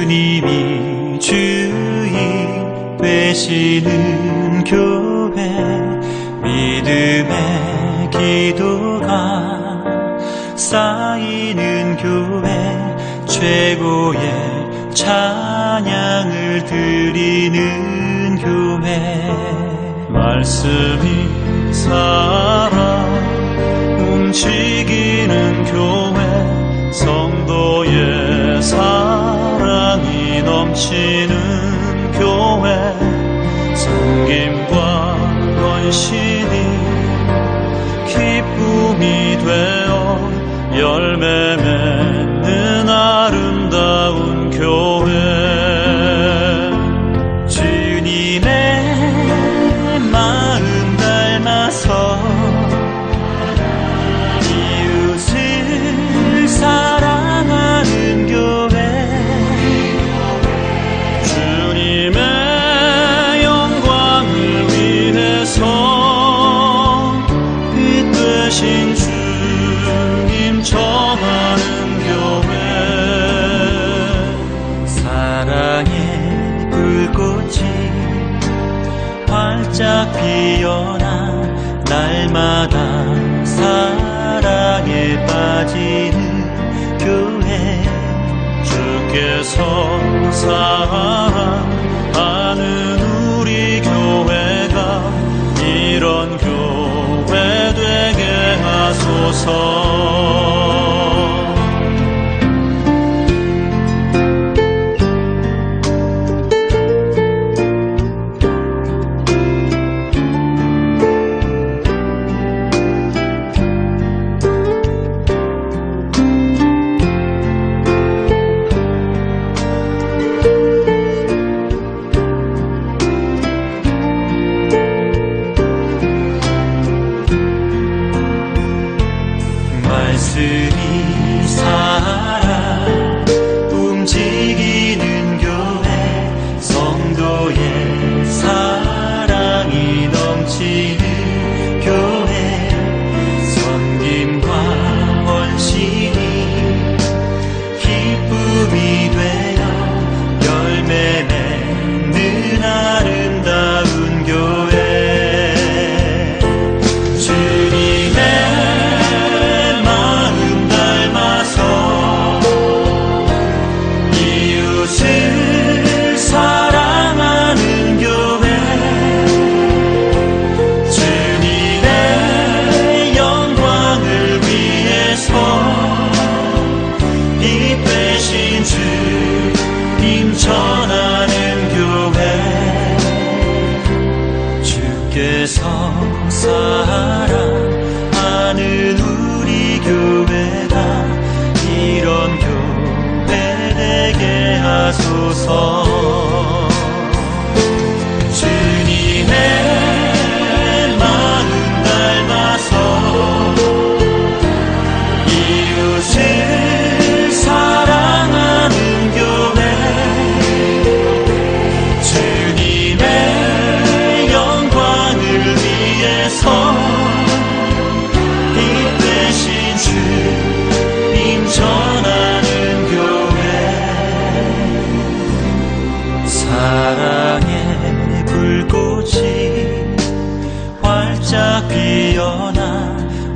주님이 주인 되시는 교회, 믿음의 기도가 쌓이는 교회, 최고의 찬양을 드리는 교회. 말씀이 살아 움직이는 교회, 성도의 사랑이 넘치는 교회, 섬김과 헌신이 기쁨이 되어 열매 맺는 아름다운 교회. 주님의 마음 닮아서 이웃을 사랑하는 교회, 주님의 영광을 위해서 빛 되신 주님 전하는 교회. 사랑의 불꽃이 활짝 피어나 날마다 사랑에 빠지는 교회, 주께서 사랑하는 우리 교회가 이런 교회 되게 하소서. 말씀이 살아 움직이는 교회, 성도의 사랑이 넘치는 교회, 섬김과 헌신이 기쁨이 되어 열매 맺는 아름다운 교회. 주께서 사랑하는 우리 교회가 이런 교회 되게 하소서. 주님의 마음 닮아서 이웃을 사랑하는 교회, 빛 되신 주님 전하는 교회. 사랑의 불꽃이 활짝 피어나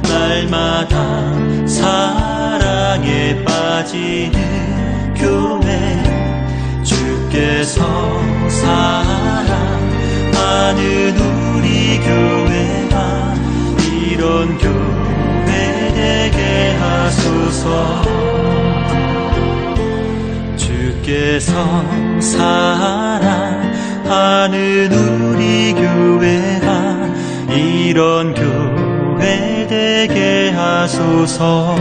날마다 사랑에 빠지는 교회, 주께서 사랑하는 우리 교회가 이런 교회 되게 하소서. 주께서 사랑하는 우리 교회가 이런 교회 되게 하소서.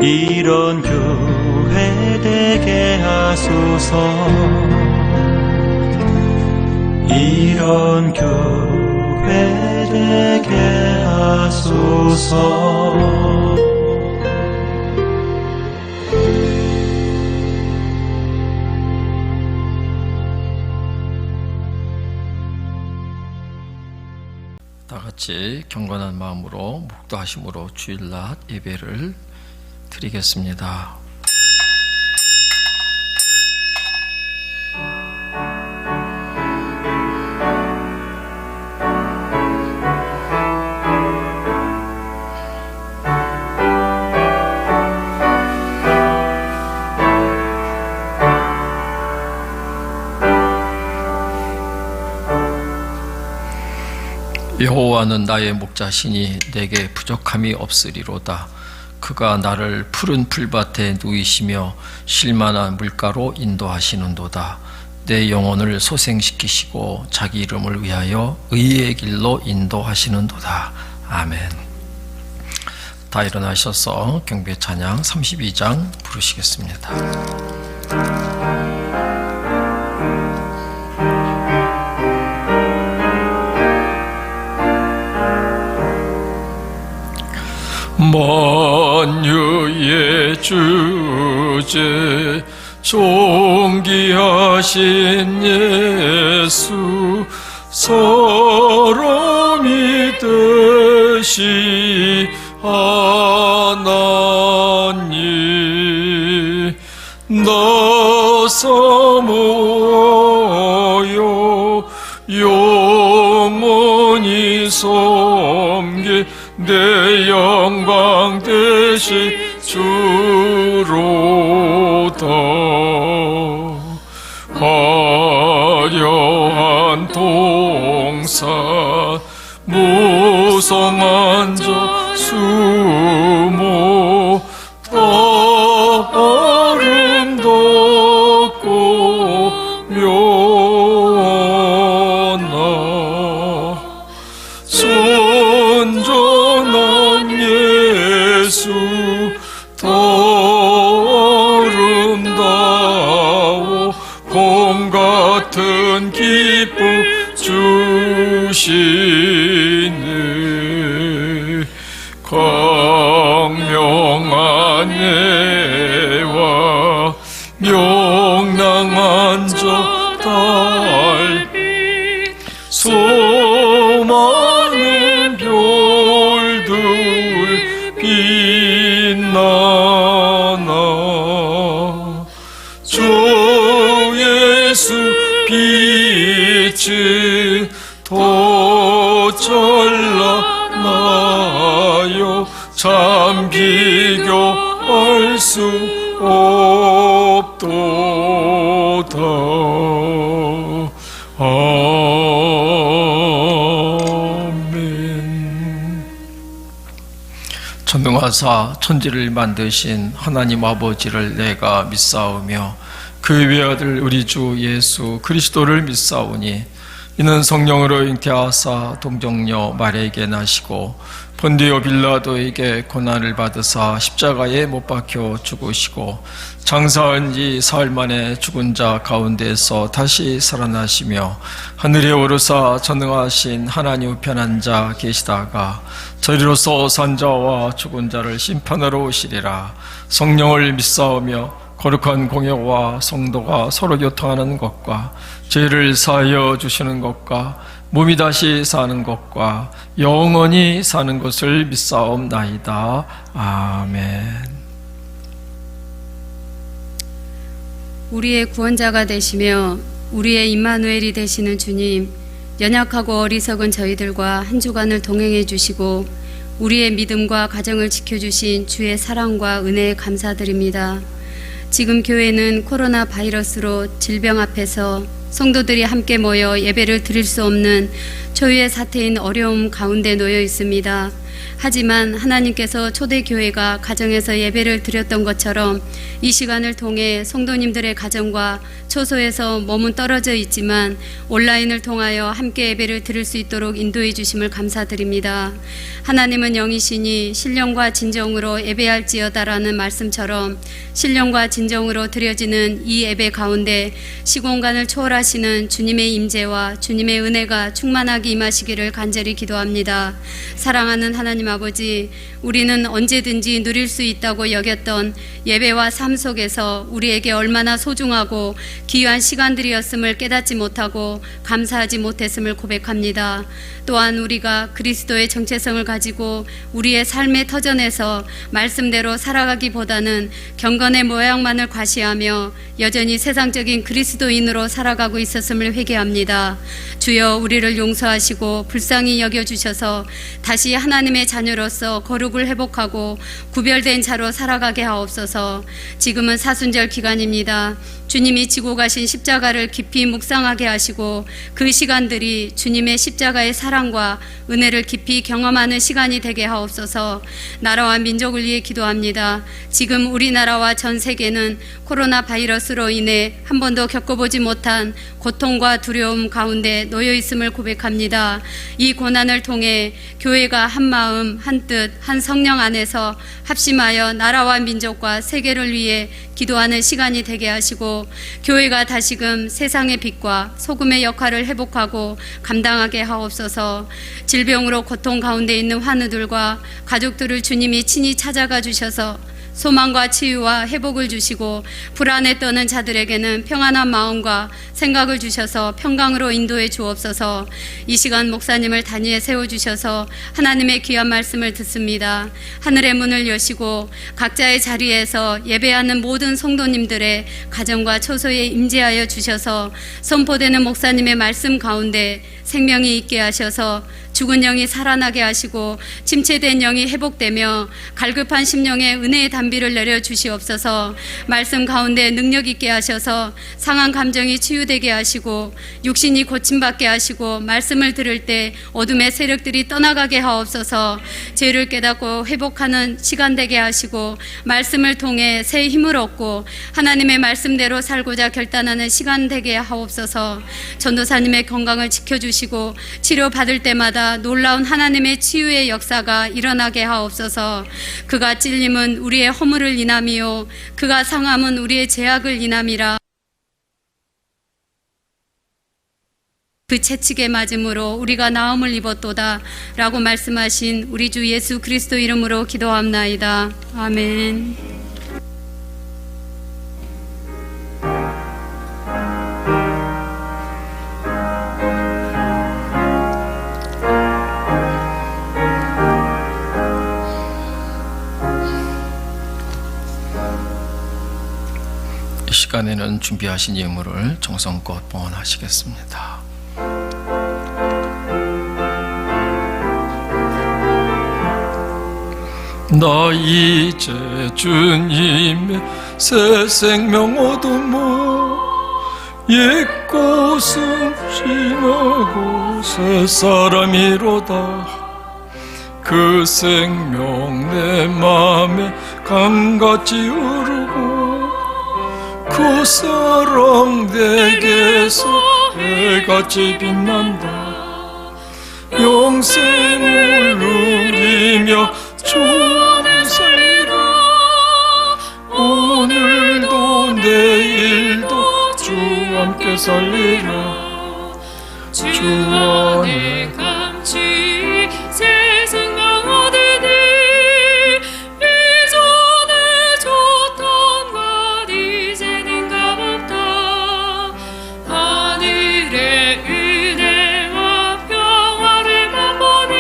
이런 교회 되게 하소서. 이런 교회 되게 하소서. 다 같이 경건한 마음으로 묵도하심으로 주일낮 예배를 드리겠습니다. 여호와는 나의 목자시니 내게 부족함이 없으리로다. 그가 나를 푸른 풀밭에 누이시며 쉴만한 물가로 인도하시는도다. 내 영혼을 소생시키시고 자기 이름을 위하여 의의 길로 인도하시는도다. 아멘. 다 일어나셔서 경배 찬양 32장 부르시겠습니다. 만유의 주제 존귀하신 예수 서로 믿으시 하나님 나서 모여 영원히 섬기 내 영광 되시 주로다. 화려한 동산 무성한 저 수모 더 아름답고 면하 선전한 예수 더 아름다워 봄 같은 기쁨 주시네. 광명한 해와 명랑한 저 달빛 수많은 별들 빛나나 주 예수 빛은 더 찬란하여 참 비교할 수 없도다. 아멘. 전능하사 천지를 만드신 하나님 아버지를 내가 믿사오며 그 외아들 우리 주 예수 그리스도를 믿사오니 이는 성령으로 잉태하사 동정녀 마리아에게 나시고 본디오 빌라도에게 고난을 받으사 십자가에 못 박혀 죽으시고 장사한 지 사흘 만에 죽은 자 가운데서 다시 살아나시며 하늘에 오르사 전능하신 하나님 우편 앉아 계시다가 저리로서 산 자와 죽은 자를 심판하러 오시리라. 성령을 믿사오며 거룩한 공예와 성도가 서로 교통하는 것과 죄를 사하여 주시는 것과 몸이 다시 사는 것과 영원히 사는 것을 믿사옵나이다. 아멘. 우리의 구원자가 되시며 우리의 임마누엘이 되시는 주님, 연약하고 어리석은 저희들과 한 주간을 동행해 주시고 우리의 믿음과 가정을 지켜주신 주의 사랑과 은혜에 감사드립니다. 지금 교회는 코로나 바이러스로 질병 앞에서 성도들이 함께 모여 예배를 드릴 수 없는 초유의 사태인 어려움 가운데 놓여 있습니다. 하지만 하나님께서 초대교회가 가정에서 예배를 드렸던 것처럼 이 시간을 통해 성도님들의 가정과 초소에서 몸은 떨어져 있지만 온라인을 통하여 함께 예배를 드릴 수 있도록 인도해 주심을 감사드립니다. 하나님은 영이시니 신령과 진정으로 예배할지어다라는 말씀처럼 신령과 진정으로 드려지는 이 예배 가운데 시공간을 초월하시는 주님의 임재와 주님의 은혜가 충만하게 임하시기를 간절히 기도합니다. 사랑하는 하나님 아버지, 우리는 언제든지 누릴 수 있다고 여겼던 예배와 삶 속에서 우리에게 얼마나 소중하고 귀한 시간들이었음을 깨닫지 못하고 감사하지 못했음을 고백합니다. 또한 우리가 그리스도의 정체성을 가지고 우리의 삶의 터전에서 말씀대로 살아가기보다는 경건의 모양만을 과시하며 여전히 세상적인 그리스도인으로 살아가고 있었음을 회개합니다. 주여, 우리를 용서하시고 불쌍히 여겨주셔서 다시 하나님의 하나님의 자녀로서 거룩을 회복하고 구별된 자로 살아가게 하옵소서. 지금은 사순절 기간입니다. 주님이 지고 가신 십자가를 깊이 묵상하게 하시고 그 시간들이 주님의 십자가의 사랑과 은혜를 깊이 경험하는 시간이 되게 하옵소서. 나라와 민족을 위해 기도합니다. 지금 우리나라와 전 세계는 코로나 바이러스로 인해 한 번도 겪어보지 못한 고통과 두려움 가운데 놓여 있음을 고백합니다. 이 고난을 통해 교회가 한 마음, 한 뜻, 한 성령 안에서 합심하여 나라와 민족과 세계를 위해 기도하는 시간이 되게 하시고 교회가 다시금 세상의 빛과 소금의 역할을 회복하고 감당하게 하옵소서. 질병으로 고통 가운데 있는 환우들과 가족들을 주님이 친히 찾아가 주셔서 소망과 치유와 회복을 주시고 불안에 떠는 자들에게는 평안한 마음과 생각을 주셔서 평강으로 인도해 주옵소서. 이 시간 목사님을 단위에 세워주셔서 하나님의 귀한 말씀을 듣습니다. 하늘의 문을 여시고 각자의 자리에서 예배하는 모든 성도님들의 가정과 처소에 임재하여 주셔서 선포되는 목사님의 말씀 가운데 생명이 있게 하셔서 죽은 영이 살아나게 하시고 침체된 영이 회복되며 갈급한 심령에 은혜의 단비를 내려 주시옵소서. 말씀 가운데 능력 있게 하셔서 상한 감정이 치유되게 하시고 육신이 고침받게 하시고 말씀을 들을 때 어둠의 세력들이 떠나가게 하옵소서. 죄를 깨닫고 회복하는 시간 되게 하시고 말씀을 통해 새 힘을 얻고 하나님의 말씀대로 살고자 결단하는 시간 되게 하옵소서. 전도사님의 건강을 지켜주시고 치료받을 때마다 놀라운 하나님의 치유의 역사가 일어나게 하옵소서. 그가 찔림은 우리의 허물을 인함이요 그가 상함은 우리의 죄악을 인함이라. 그 채찍에 맞음으로 우리가 나음을 입었도다 라고 말씀하신 우리 주 예수 그리스도 이름으로 기도합나이다. 아멘. 이 시간에는 준비하신 예물을 정성껏 봉헌하시겠습니다. 나 이제 주님의 새 생명 얻으모 옛 것은 지나고 새 사람이로다. 그 생명 내 맘에 강같이 흐르고 그 사랑 내게서 해같이 빛난다. 영생을 누리며 주 안에 살리라. 오늘도 내일도 주 함께 살리라. 주 안에 감치 새 생명 얻으니 이전에 줬던 것 이제는 값없다. 하늘의 은혜와 평화를 맛보니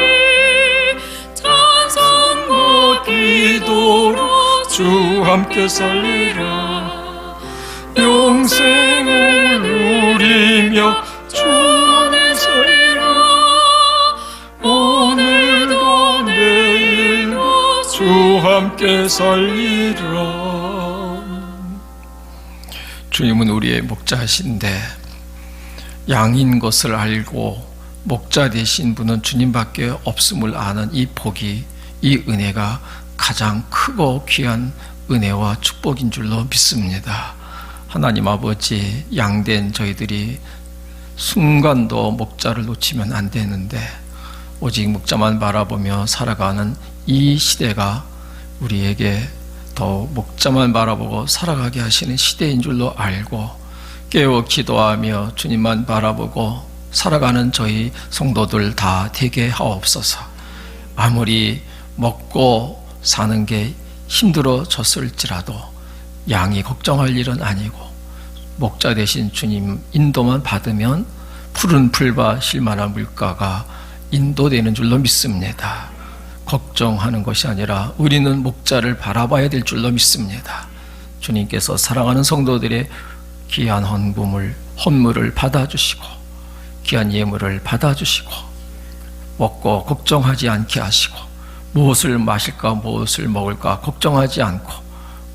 찬송과 기도로 주 함께 살리라. 영생을 누리며 주 안에 살리라. 오늘도 내일도 주 함께 살리라. 주님은 우리의 목자신데 양인 것을 알고 목자 되신 분은 주님밖에 없음을 아는 이 복이, 이 은혜가 가장 크고 귀한 은혜와 축복인 줄로 믿습니다. 하나님 아버지, 양된 저희들이 순간도 목자를 놓치면 안 되는데 오직 목자만 바라보며 살아가는 이 시대가 우리에게 더욱 목자만 바라보고 살아가게 하시는 시대인 줄로 알고 깨어 기도하며 주님만 바라보고 살아가는 저희 성도들 다 되게 하옵소서. 아무리 먹고 사는 게 힘들어졌을지라도 양이 걱정할 일은 아니고 목자 되신 주님 인도만 받으면 푸른 풀과 실만한 물가가 인도되는 줄로 믿습니다. 걱정하는 것이 아니라 우리는 목자를 바라봐야 될 줄로 믿습니다. 주님께서 사랑하는 성도들의 귀한 헌물을 받아주시고 귀한 예물을 받아주시고 먹고 걱정하지 않게 하시고 무엇을 마실까 무엇을 먹을까 걱정하지 않고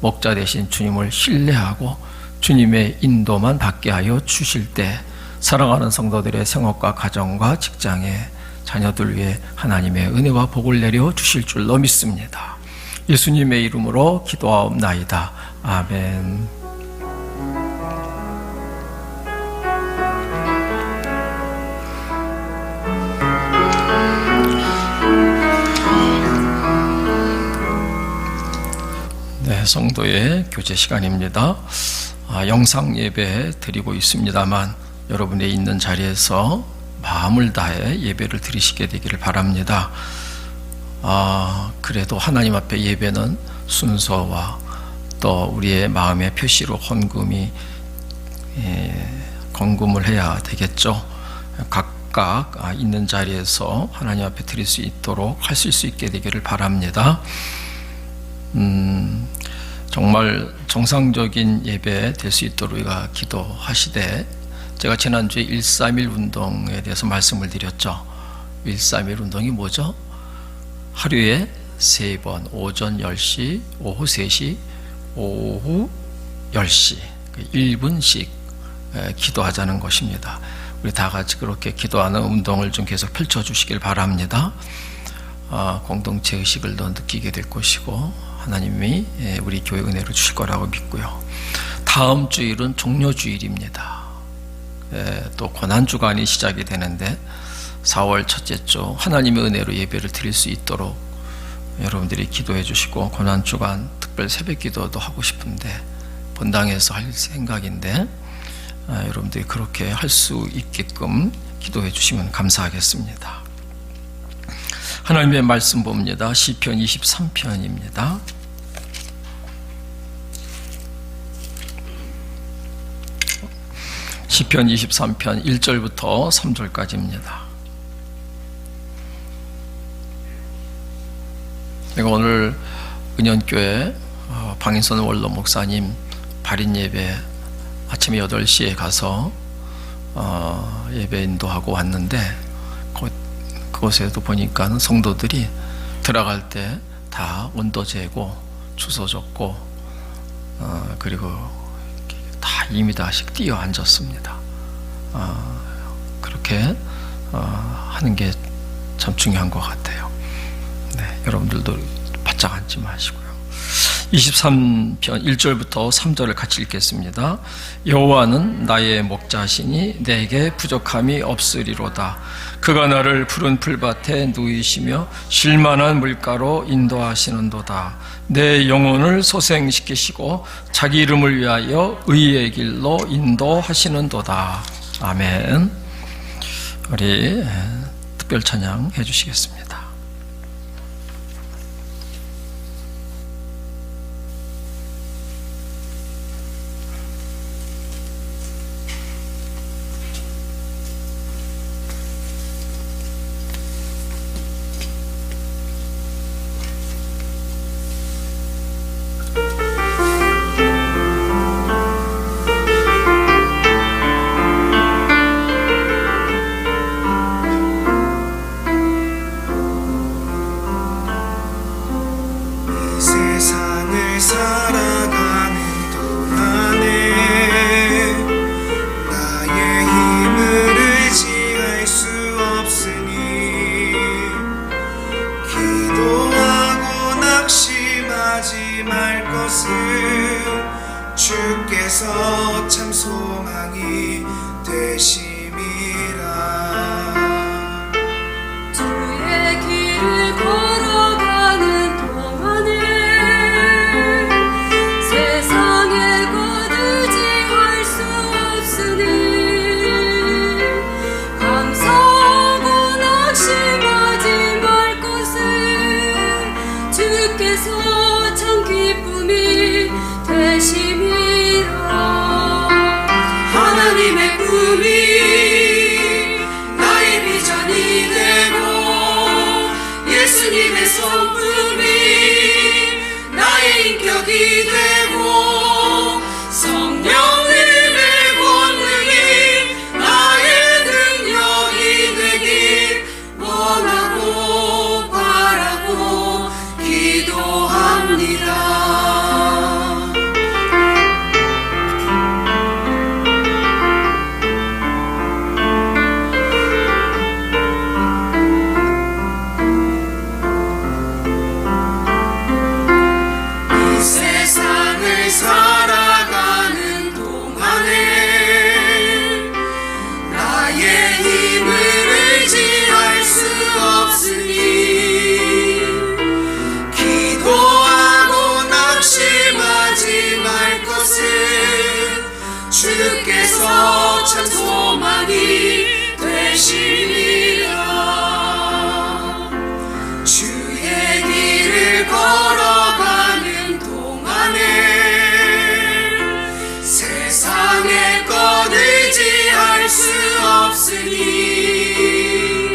목자 되신 주님을 신뢰하고 주님의 인도만 받게 하여 주실 때 사랑하는 성도들의 생업과 가정과 직장에 자녀들 위해 하나님의 은혜와 복을 내려 주실 줄로 믿습니다. 예수님의 이름으로 기도하옵나이다. 아멘. 네, 성도의 교제 시간입니다. 영상 예배 드리고 있습니다만 여러분의 있는 자리에서 마음을 다해 예배를 드리시게 되기를 바랍니다. 그래도 하나님 앞에 예배는 순서와 또 우리의 마음의 표시로 헌금을 해야 되겠죠. 각각 있는 자리에서 하나님 앞에 드릴 수 있도록 하실 수 있게 되기를 바랍니다. 정말 정상적인 예배 될 수 있도록 우리가 기도하시되, 제가 지난주에 131 운동에 대해서 말씀을 드렸죠. 131 운동이 뭐죠? 하루에 3번, 오전 10시, 오후 3시, 오후 10시 1분씩 기도하자는 것입니다. 우리 다 같이 그렇게 기도하는 운동을 좀 계속 펼쳐주시길 바랍니다. 공동체 의식을 더 느끼게 될 것이고 하나님이 우리 교회 은혜를 주실 거라고 믿고요. 다음 주일은 종료주일입니다. 또 고난주간이 시작이 되는데 4월 첫째 주 하나님의 은혜로 예배를 드릴 수 있도록 여러분들이 기도해 주시고, 고난주간 특별 새벽기도도 하고 싶은데 본당에서 할 생각인데 여러분들이 그렇게 할 수 있게끔 기도해 주시면 감사하겠습니다. 하나님의 말씀 봅니다. 시편 23편입니다. 시편 23편 1절부터 3절까지입니다. 내가 오늘 은연교회 방인선 원로 목사님 발인 예배 아침 8시에 가서 예배 인도하고 왔는데, 그곳에도 보니까 성도들이 들어갈 때 다 온도 재고 주소 적고 그리고 다 2m씩 뛰어 앉았습니다. 그렇게 하는 게 참 중요한 것 같아요. 네, 여러분들도 바짝 앉지 마시고요. 23편 1절부터 3절을 같이 읽겠습니다. 여호와는 나의 목자시니 내게 부족함이 없으리로다. 그가 나를 푸른 풀밭에 누이시며 쉴만한 물가로 인도하시는도다. 내 영혼을 소생시키시고 자기 이름을 위하여 의의 길로 인도하시는도다. 아멘. 우리 특별 찬양 해주시겠습니다. 세상을 살아가는 동안에 나의 힘을 의지할 수 없으니 기도하고 낙심하지 말 것을 주께서 참 소망이 되심이라. 주의 길을 걸어가는 동안에 세상에 거두지할 수 없으니 감사하고 낙심하지 말 것을 주께서 참 기쁨이 되심이라. 하나님의 꿈이 나의 비전이 되고 예수님의 성품이 나의 인격이 되고 성령님의 권능이 나의 능력이 되길 원하고 바라고 주셨으니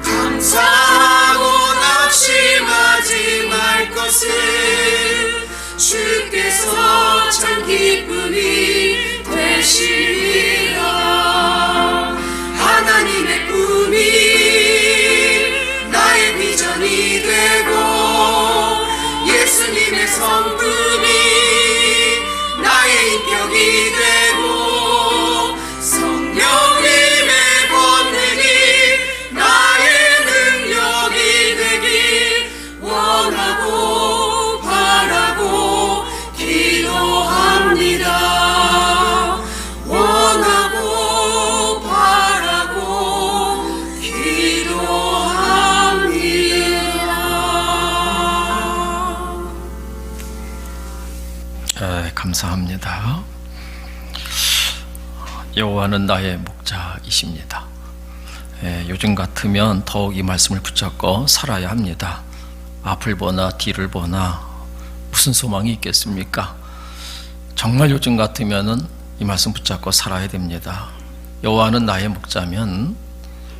감사하고 낙심하지 말 것을 주께서 참 기쁨이 되시리라. 하나님의 꿈이 나의 비전이 되고 예수님의 성품이 나의 인격이 되고 성령님의 권능이 나의 능력이 되길 원하고 바라고 기도합니다. 원하고 바라고 기도합니다. 감사합니다. 여호와는 나의 목자이십니다. 요즘 같으면 더욱 이 말씀을 붙잡고 살아야 합니다. 앞을 보나 뒤를 보나 무슨 소망이 있겠습니까? 정말 요즘 같으면은 이 말씀 붙잡고 살아야 됩니다. 여호와는 나의 목자면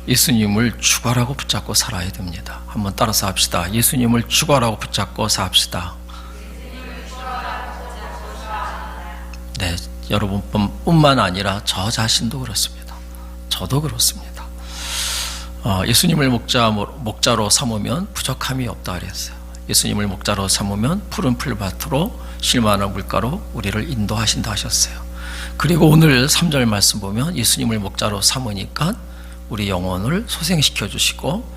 예수님을 주관하고 붙잡고 살아야 됩니다. 한번 따라서 합시다. 예수님을 주관하고 붙잡고 삽시다. 네, 여러분뿐만 아니라 저 자신도 그렇습니다. 저도 그렇습니다. 예수님을 목자로 삼으면 부족함이 없다 그랬어요. 예수님을 목자로 삼으면 푸른 풀밭으로 쉴만한 물가로 우리를 인도하신다 하셨어요. 그리고 오늘 3절 말씀 보면 예수님을 목자로 삼으니까 우리 영혼을 소생시켜 주시고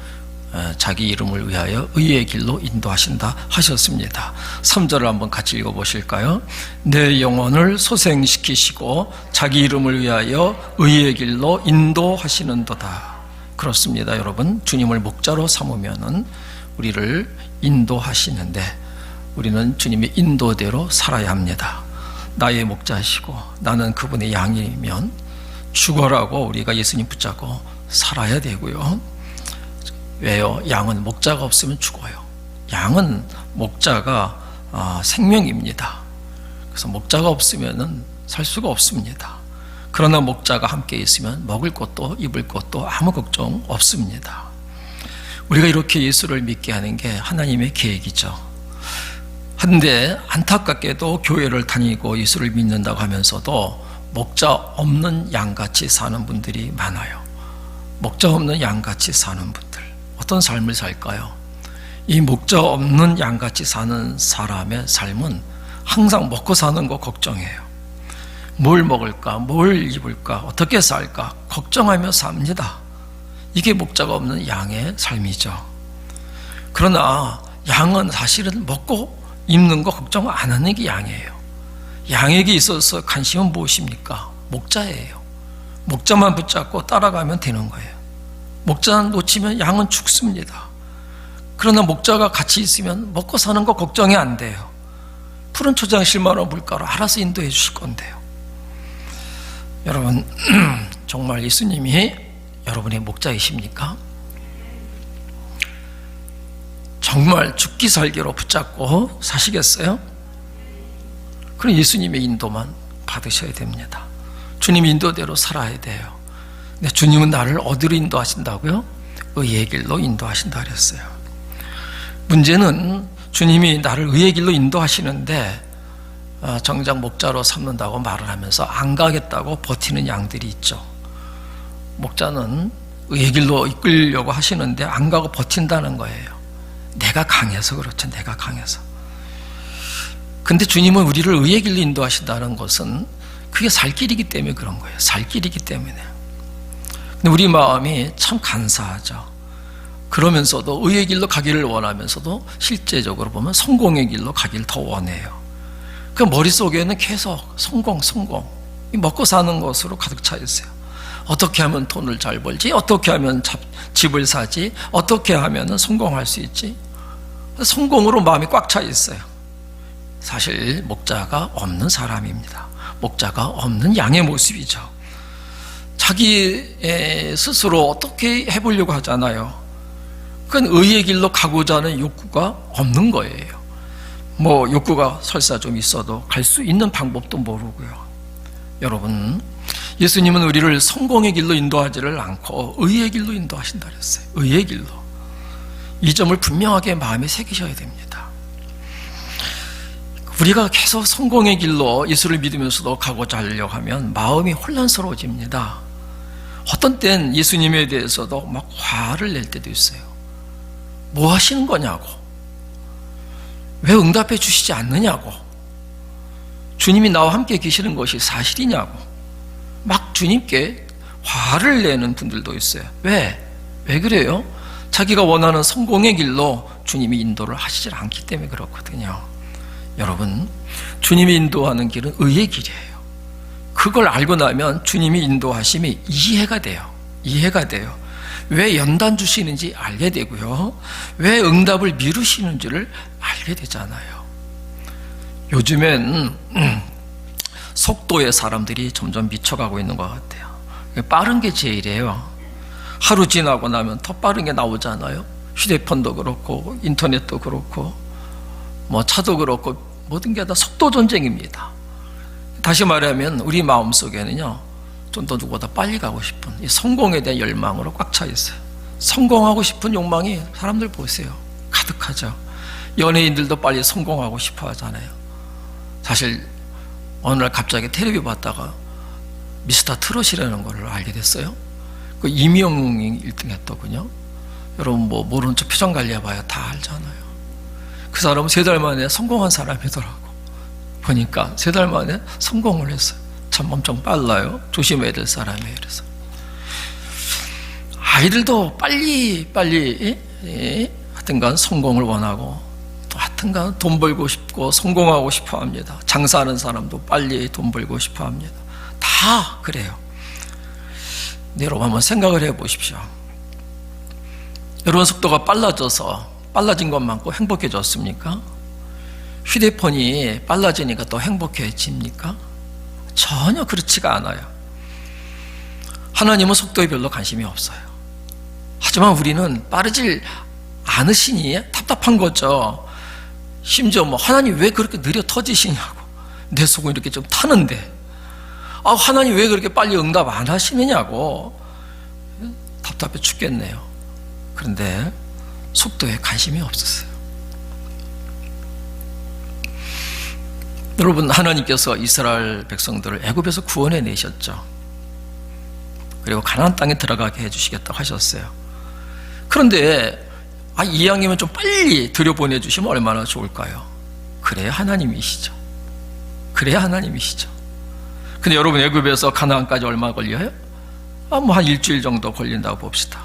자기 이름을 위하여 의의 길로 인도하신다 하셨습니다. 3절을 한번 같이 읽어보실까요? 내 영혼을 소생시키시고 자기 이름을 위하여 의의 길로 인도하시는도다. 그렇습니다. 여러분, 주님을 목자로 삼으면은 우리를 인도하시는데 우리는 주님의 인도대로 살아야 합니다. 나의 목자시고 나는 그분의 양이면 죽어라고 우리가 예수님 붙잡고 살아야 되고요. 왜요? 양은 목자가 없으면 죽어요. 양은 목자가 생명입니다. 그래서 목자가 없으면 살 수가 없습니다. 그러나 목자가 함께 있으면 먹을 것도 입을 것도 아무 걱정 없습니다. 우리가 이렇게 예수를 믿게 하는 게 하나님의 계획이죠. 한데 안타깝게도 교회를 다니고 예수를 믿는다고 하면서도 목자 없는 양같이 사는 분들이 많아요. 목자 없는 양같이 사는 분들, 어떤 삶을 살까요? 이 목자 없는 양같이 사는 사람의 삶은 항상 먹고 사는 거 걱정해요. 뭘 먹을까, 뭘 입을까, 어떻게 살까 걱정하며 삽니다. 이게 목자가 없는 양의 삶이죠. 그러나 양은 사실은 먹고 입는 거 걱정 안 하는 게 양이에요. 양에게 있어서 관심은 무엇입니까? 목자예요. 목자만 붙잡고 따라가면 되는 거예요. 목자는 놓치면 양은 죽습니다. 그러나 목자가 같이 있으면 먹고 사는 거 걱정이 안 돼요. 푸른 초장 실만한 물가로 알아서 인도해 주실 건데요. 여러분, 정말 예수님이 여러분의 목자이십니까? 정말 죽기 살기로 붙잡고 사시겠어요? 그럼 예수님의 인도만 받으셔야 됩니다. 주님 인도대로 살아야 돼요. 근데 주님은 나를 어디로 인도하신다고요? 의의 길로 인도하신다 그랬어요. 문제는 주님이 나를 의의 길로 인도하시는데 정작 목자로 삼는다고 말을 하면서 안 가겠다고 버티는 양들이 있죠. 목자는 의의 길로 이끌려고 하시는데 안 가고 버틴다는 거예요. 내가 강해서 그렇죠. 내가 강해서. 근데 주님은 우리를 의의 길로 인도하신다는 것은 그게 살 길이기 때문에 그런 거예요. 살 길이기 때문에. 근데 우리 마음이 참 간사하죠. 그러면서도 의의 길로 가기를 원하면서도 실제적으로 보면 성공의 길로 가기를 더 원해요. 그 머릿속에는 계속 성공, 이 먹고 사는 것으로 가득 차 있어요. 어떻게 하면 돈을 잘 벌지? 어떻게 하면 집을 사지? 어떻게 하면 성공할 수 있지? 성공으로 마음이 꽉 차 있어요. 사실 목자가 없는 사람입니다. 목자가 없는 양의 모습이죠. 자기 스스로 어떻게 해보려고 하잖아요. 그건 의의 길로 가고자 하는 욕구가 없는 거예요. 뭐 욕구가 설사 좀 있어도 갈 수 있는 방법도 모르고요. 여러분, 예수님은 우리를 성공의 길로 인도하지를 않고 의의 길로 인도하신다 그랬어요. 의의 길로. 이 점을 분명하게 마음에 새기셔야 됩니다. 우리가 계속 성공의 길로 예수를 믿으면서도 가고자 하려고 하면 마음이 혼란스러워집니다. 어떤 땐 예수님에 대해서도 막 화를 낼 때도 있어요. 뭐 하시는 거냐고, 왜 응답해 주시지 않느냐고, 주님이 나와 함께 계시는 것이 사실이냐고 막 주님께 화를 내는 분들도 있어요. 왜 그래요? 자기가 원하는 성공의 길로 주님이 인도를 하시질 않기 때문에 그렇거든요. 여러분, 주님이 인도하는 길은 의의 길이에요. 그걸 알고 나면 주님이 인도하심이 이해가 돼요. 왜 연단 주시는지 알게 되고요, 왜 응답을 미루시는지를 알게 되잖아요. 요즘엔 속도에 사람들이 점점 미쳐가고 있는 것 같아요. 빠른 게 제일이에요. 하루 지나고 나면 더 빠른 게 나오잖아요. 휴대폰도 그렇고 인터넷도 그렇고 뭐 차도 그렇고 모든 게 다 속도 전쟁입니다. 다시 말하면 우리 마음속에는요, 좀 더 누구보다 빨리 가고 싶은 이 성공에 대한 열망으로 꽉 차 있어요. 성공하고 싶은 욕망이 사람들 보세요, 가득하죠. 연예인들도 빨리 성공하고 싶어 하잖아요. 사실 어느 날 갑자기 텔레비 봤다가 미스터 트롯이라는 걸 알게 됐어요. 그 이명웅이 1등 했더군요. 여러분 뭐 모르는 척 표정 관리해봐야 다 알잖아요. 그 사람은 3달 만에 성공한 사람이더라고. 보니까 3달 만에 성공을 했어요. 참 엄청 빨라요. 조심해야 될 사람이에요. 그래서 아이들도 빨리 하여튼간 성공을 원하고, 또 하여튼간 돈 벌고 싶고 성공하고 싶어 합니다. 장사하는 사람도 빨리 돈 벌고 싶어 합니다. 다 그래요. 네, 여러분 한번 생각을 해 보십시오. 여러분, 속도가 빨라진 것만큼 행복해졌습니까? 휴대폰이 빨라지니까 더 행복해집니까? 전혀 그렇지가 않아요. 하나님은 속도에 별로 관심이 없어요. 하지만 우리는 빠르질 않으시니 답답한 거죠. 심지어 뭐 하나님 왜 그렇게 느려 터지시냐고, 내 속은 이렇게 좀 타는데 하나님 왜 그렇게 빨리 응답 안 하시느냐고 답답해 죽겠네요. 그런데 속도에 관심이 없었어요. 여러분, 하나님께서 이스라엘 백성들을 애굽에서 구원해 내셨죠. 그리고 가나안 땅에 들어가게 해주시겠다고 하셨어요. 그런데 이왕이면 좀 빨리 들여보내주시면 얼마나 좋을까요? 그래야 하나님이시죠. 근데 여러분, 애굽에서 가나안까지 얼마 걸려요? 뭐 한 일주일 정도 걸린다고 봅시다.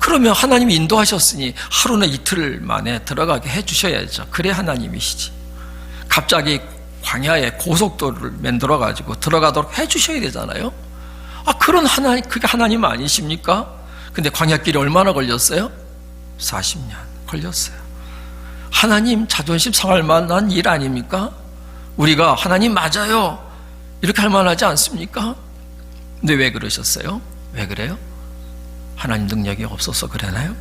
그러면 하나님이 인도하셨으니 하루나 이틀 만에 들어가게 해주셔야죠. 그래 하나님이시지. 갑자기 광야에 고속도로를 만들어 가지고 들어가도록 해주셔야 되잖아요. 그런 하나님, 그게 하나님 아니십니까? 근데 광야길이 얼마나 걸렸어요? 40년 걸렸어요. 하나님 자존심 상할 만한 일 아닙니까? 우리가 하나님 맞아요 이렇게 할 만하지 않습니까? 근데 왜 그러셨어요? 왜 그래요? 하나님 능력이 없어서 그러나요?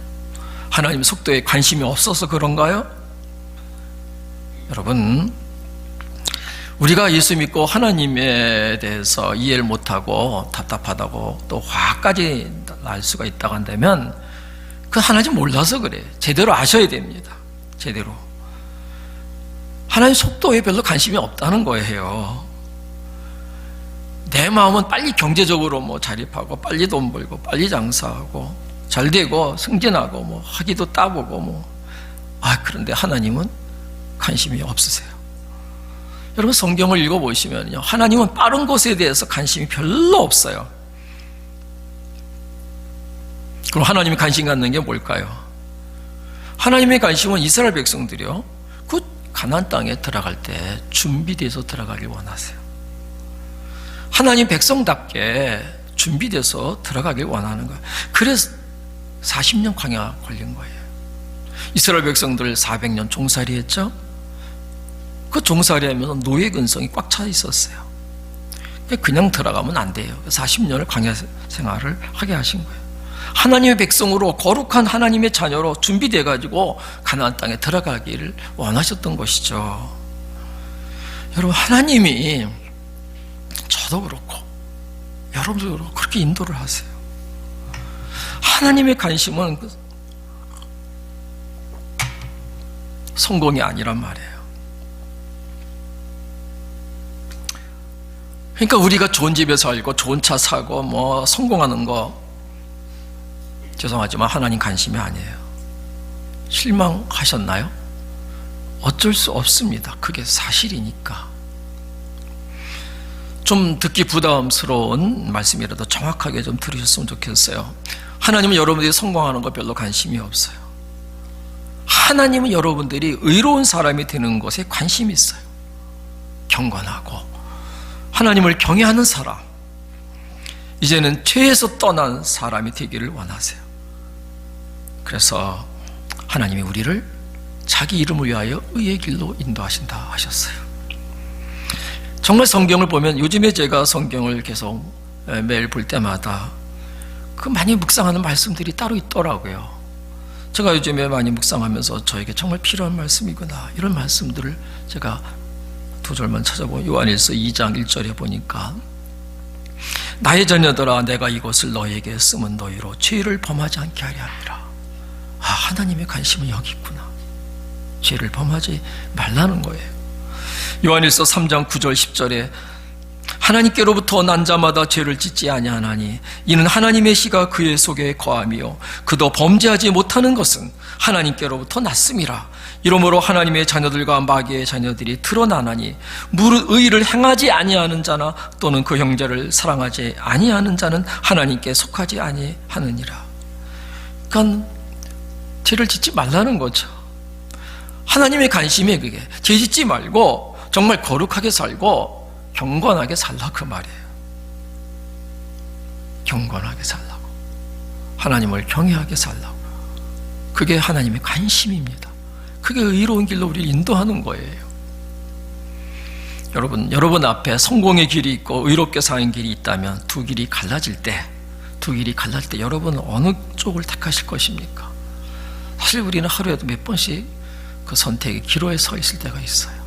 하나님 속도에 관심이 없어서 그런가요? 여러분, 우리가 예수 믿고 하나님에 대해서 이해를 못하고 답답하다고 또 화까지 날 수가 있다고 한다면 그건 하나님 몰라서 그래. 제대로 아셔야 됩니다. 제대로. 하나님 속도에 별로 관심이 없다는 거예요. 내 마음은 빨리 경제적으로 뭐 자립하고 빨리 돈 벌고 빨리 장사하고 잘 되고 승진하고 뭐 학위도 따보고 뭐 그런데 하나님은 관심이 없으세요. 여러분, 성경을 읽어보시면요, 하나님은 빠른 것에 대해서 관심이 별로 없어요. 그럼 하나님이 관심 갖는 게 뭘까요? 하나님의 관심은 이스라엘 백성들이요, 그 가나안 땅에 들어갈 때 준비돼서 들어가길 원하세요. 하나님 백성답게 준비돼서 들어가길 원하는 거예요. 그래서 40년 광야 걸린 거예요. 이스라엘 백성들 400년 종살이 했죠. 그 종살이 하면서 노예 근성이 꽉 차 있었어요. 그냥 들어가면 안 돼요. 40년을 광야 생활을 하게 하신 거예요. 하나님의 백성으로, 거룩한 하나님의 자녀로 준비돼 가지고 가나안 땅에 들어가기를 원하셨던 것이죠. 여러분, 하나님이 저도 그렇고 여러분들도 그렇게 인도를 하세요. 하나님의 관심은 성공이 아니란 말이에요. 그러니까 우리가 좋은 집에 살고 좋은 차 사고 뭐 성공하는 거 죄송하지만 하나님 관심이 아니에요. 실망하셨나요? 어쩔 수 없습니다. 그게 사실이니까. 좀 듣기 부담스러운 말씀이라도 정확하게 좀 들으셨으면 좋겠어요. 하나님은 여러분들이 성공하는 거 별로 관심이 없어요. 하나님은 여러분들이 의로운 사람이 되는 것에 관심이 있어요. 경건하고 하나님을 경외하는 사람, 이제는 죄에서 떠난 사람이 되기를 원하세요. 그래서 하나님이 우리를 자기 이름을 위하여 의의 길로 인도하신다 하셨어요. 정말 성경을 보면 요즘에 제가 성경을 계속 매일 볼 때마다 그 많이 묵상하는 말씀들이 따로 있더라고요. 제가 요즘에 많이 묵상하면서 저에게 정말 필요한 말씀이구나, 이런 말씀들을 제가 두 절만 찾아보면 요한일서 2장 1절에 보니까 나의 자녀들아 내가 이것을 너에게 쓰면 너희로 죄를 범하지 않게 하려 함이라. 하나님의 관심은 여기 있구나. 죄를 범하지 말라는 거예요. 요한일서 3장 9절 10절에 하나님께로부터 난 자마다 죄를 짓지 아니하나니 이는 하나님의 씨가 그의 속에 거함이요 그도 범죄하지 못하는 것은 하나님께로부터 났음이라. 이러므로 하나님의 자녀들과 마귀의 자녀들이 드러나나니 무릇 의를 행하지 아니하는 자나 또는 그 형제를 사랑하지 아니하는 자는 하나님께 속하지 아니하느니라. 그러니까 죄를 짓지 말라는 거죠. 하나님의 관심이 그게 죄 짓지 말고 정말 거룩하게 살고 경건하게 살라, 그 말이에요. 경건하게 살라고, 하나님을 경외하게 살라고. 그게 하나님의 관심입니다. 그게 의로운 길로 우리를 인도하는 거예요. 여러분 앞에 성공의 길이 있고 의롭게 사는 길이 있다면 두 길이 갈라질 때 여러분은 어느 쪽을 택하실 것입니까? 사실 우리는 하루에도 몇 번씩 그 선택의 기로에 서 있을 때가 있어요.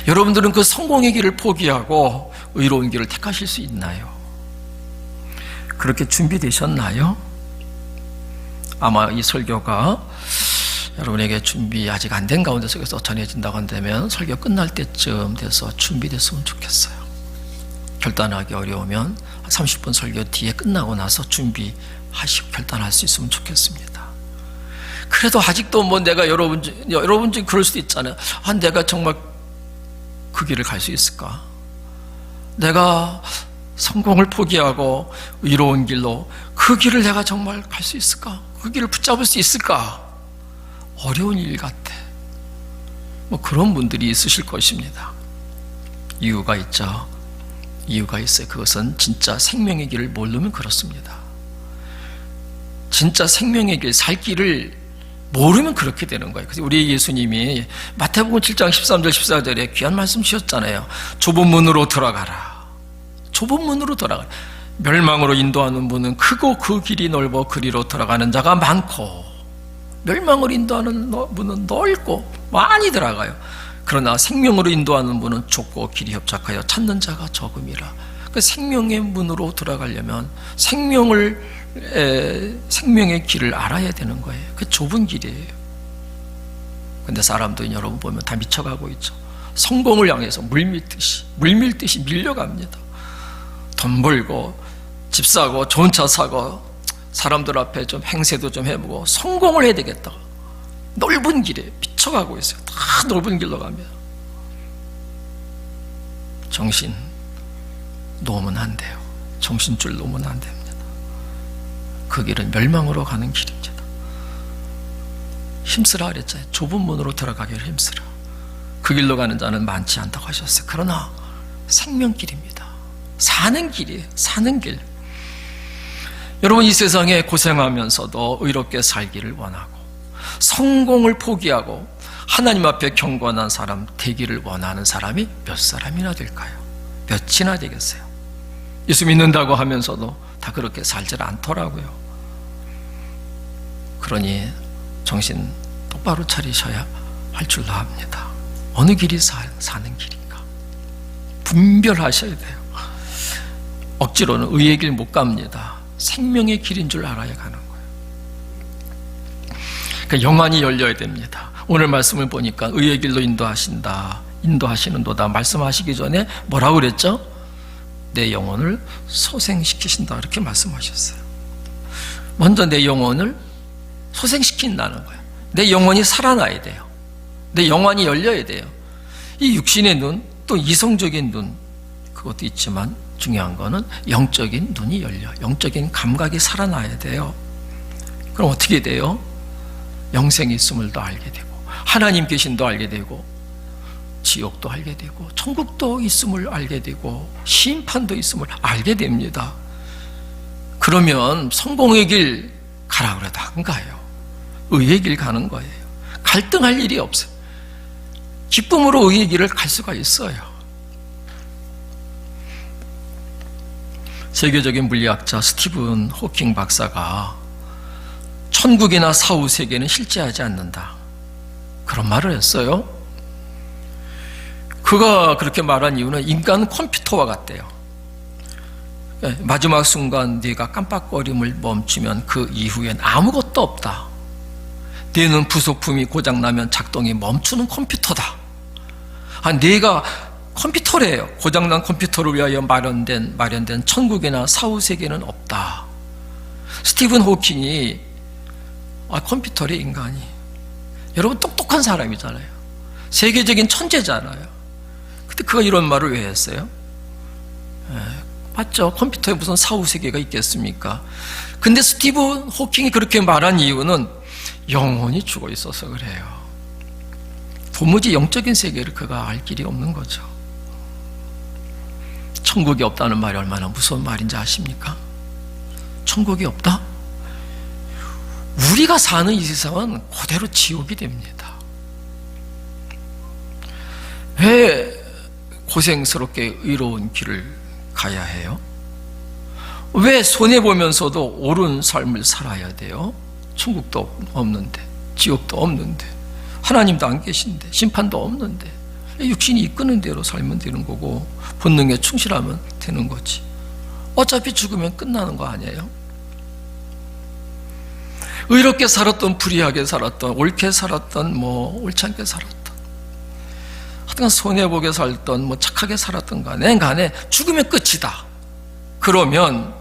여러분들은 그 성공의 길을 포기하고 의로운 길을 택하실 수 있나요? 그렇게 준비되셨나요? 아마 이 설교가 여러분에게 준비 아직 안 된 가운데 속에서 전해진다고 한다면 설교 끝날 때쯤 돼서 준비됐으면 좋겠어요. 결단하기 어려우면 30분 설교 뒤에 끝나고 나서 준비하시고 결단할 수 있으면 좋겠습니다. 그래도 아직도 뭐 내가 여러분 중 그럴 수도 있잖아요. 내가 정말 그 길을 갈 수 있을까? 내가 성공을 포기하고 의로운 길로 그 길을 내가 정말 갈 수 있을까? 그 길을 붙잡을 수 있을까? 어려운 일 같아. 뭐 그런 분들이 있으실 것입니다. 이유가 있죠. 이유가 있어요. 그것은 진짜 생명의 길을 모르면 그렇습니다. 진짜 생명의 길, 살 길을 모르면 그렇게 되는 거예요. 그래서 우리 예수님이 마태복음 7장 13절 14절에 귀한 말씀 주셨잖아요. 좁은 문으로 들어가라. 좁은 문으로 들어가라. 멸망으로 인도하는 문은 크고 그 길이 넓어 그리로 들어가는 자가 많고, 멸망으로 인도하는 문은 넓고 많이 들어가요. 그러나 생명으로 인도하는 문은 좁고 길이 협착하여 찾는 자가 적음이라. 그 생명의 문으로 들어가려면 생명의 길을 알아야 되는 거예요. 그 좁은 길이에요. 근데 사람들은 여러분 보면 다 미쳐가고 있죠. 성공을 향해서 물밀듯이 밀려갑니다. 돈 벌고 집 사고 좋은 차 사고 사람들 앞에 좀 행세도 좀 해보고 성공을 해야 되겠다. 넓은 길에 미쳐가고 있어요. 다 넓은 길로 갑니다. 정신 놓으면 안 돼요. 정신줄 놓으면 안 됩니다. 그 길은 멸망으로 가는 길입니다. 힘쓰라 그랬잖아요. 좁은 문으로 들어가기를 힘쓰라. 그 길로 가는 자는 많지 않다고 하셨어요. 그러나 생명길입니다. 사는 길이에요. 사는 길. 여러분, 이 세상에 고생하면서도 의롭게 살기를 원하고 성공을 포기하고 하나님 앞에 경건한 사람 되기를 원하는 사람이 몇 사람이나 될까요? 몇이나 되겠어요? 예수 믿는다고 하면서도 다 그렇게 살질 않더라고요. 그러니 정신 똑바로 차리셔야 할 줄로 압니다. 어느 길이 사는 길인가 분별하셔야 돼요. 억지로는 의의 길 못 갑니다. 생명의 길인 줄 알아야 가는 거예요. 그러니까 영안이 열려야 됩니다. 오늘 말씀을 보니까 의의 길로 인도하시는도다 말씀하시기 전에 뭐라고 그랬죠? 내 영혼을 소생시키신다 이렇게 말씀하셨어요. 먼저 내 영혼을 소생시킨다는 거예요. 내 영혼이 살아나야 돼요. 내 영혼이 열려야 돼요. 이 육신의 눈, 또 이성적인 눈, 그것도 있지만 중요한 거는 영적인 눈이 열려, 영적인 감각이 살아나야 돼요. 그럼 어떻게 돼요? 영생이 있음을 더 알게 되고, 하나님 계신도 알게 되고, 지옥도 알게 되고, 천국도 있음을 알게 되고, 심판도 있음을 알게 됩니다. 그러면 성공의 길 가라 그래도 안 가요. 의의 길 가는 거예요. 갈등할 일이 없어요. 기쁨으로 의의 길을 갈 수가 있어요. 세계적인 물리학자 스티븐 호킹 박사가 천국이나 사후 세계는 실제하지 않는다, 그런 말을 했어요. 그가 그렇게 말한 이유는 인간은 컴퓨터와 같대요. 마지막 순간 네가 깜빡거림을 멈추면 그 이후엔 아무것도 없다. 네는 부속품이 고장나면 작동이 멈추는 컴퓨터다. 네가 컴퓨터래요. 고장난 컴퓨터를 위하여 마련된 천국이나 사후 세계는 없다. 스티븐 호킹이 컴퓨터래 인간이. 여러분 똑똑한 사람이잖아요. 세계적인 천재잖아요. 근데 그가 이런 말을 왜 했어요? 맞죠? 컴퓨터에 무슨 사후 세계가 있겠습니까? 근데 스티븐 호킹이 그렇게 말한 이유는 영혼이 죽어 있어서 그래요. 도무지 영적인 세계를 그가 알 길이 없는 거죠. 천국이 없다는 말이 얼마나 무서운 말인지 아십니까? 천국이 없다? 우리가 사는 이 세상은 그대로 지옥이 됩니다. 왜 고생스럽게 의로운 길을 가야 해요? 왜 손해보면서도 옳은 삶을 살아야 돼요? 천국도 없는데, 지옥도 없는데, 하나님도 안 계신데, 심판도 없는데, 육신이 이끄는 대로 살면 되는 거고, 본능에 충실하면 되는 거지. 어차피 죽으면 끝나는 거 아니에요? 의롭게 살았던, 불의하게 살았던, 옳게 살았던, 옳지 않게 살았던, 하여튼 손해보게 살던, 착하게 살았던 간에 죽으면 끝이다. 그러면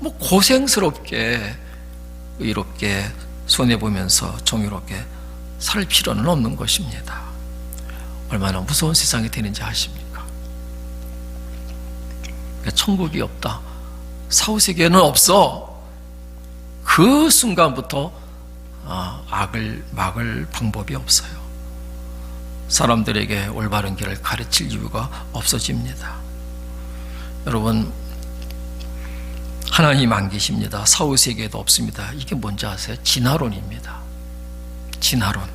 고생스럽게 의롭게 손해보면서 정의롭게 살 필요는 없는 것입니다. 얼마나 무서운 세상이 되는지 아십니까? 천국이 없다, 사후세계는 없어, 그 순간부터 악을 막을 방법이 없어요. 사람들에게 올바른 길을 가르칠 이유가 없어집니다. 여러분, 하나님 안 계십니다. 사후세계도 없습니다. 이게 뭔지 아세요? 진화론입니다. 진화론.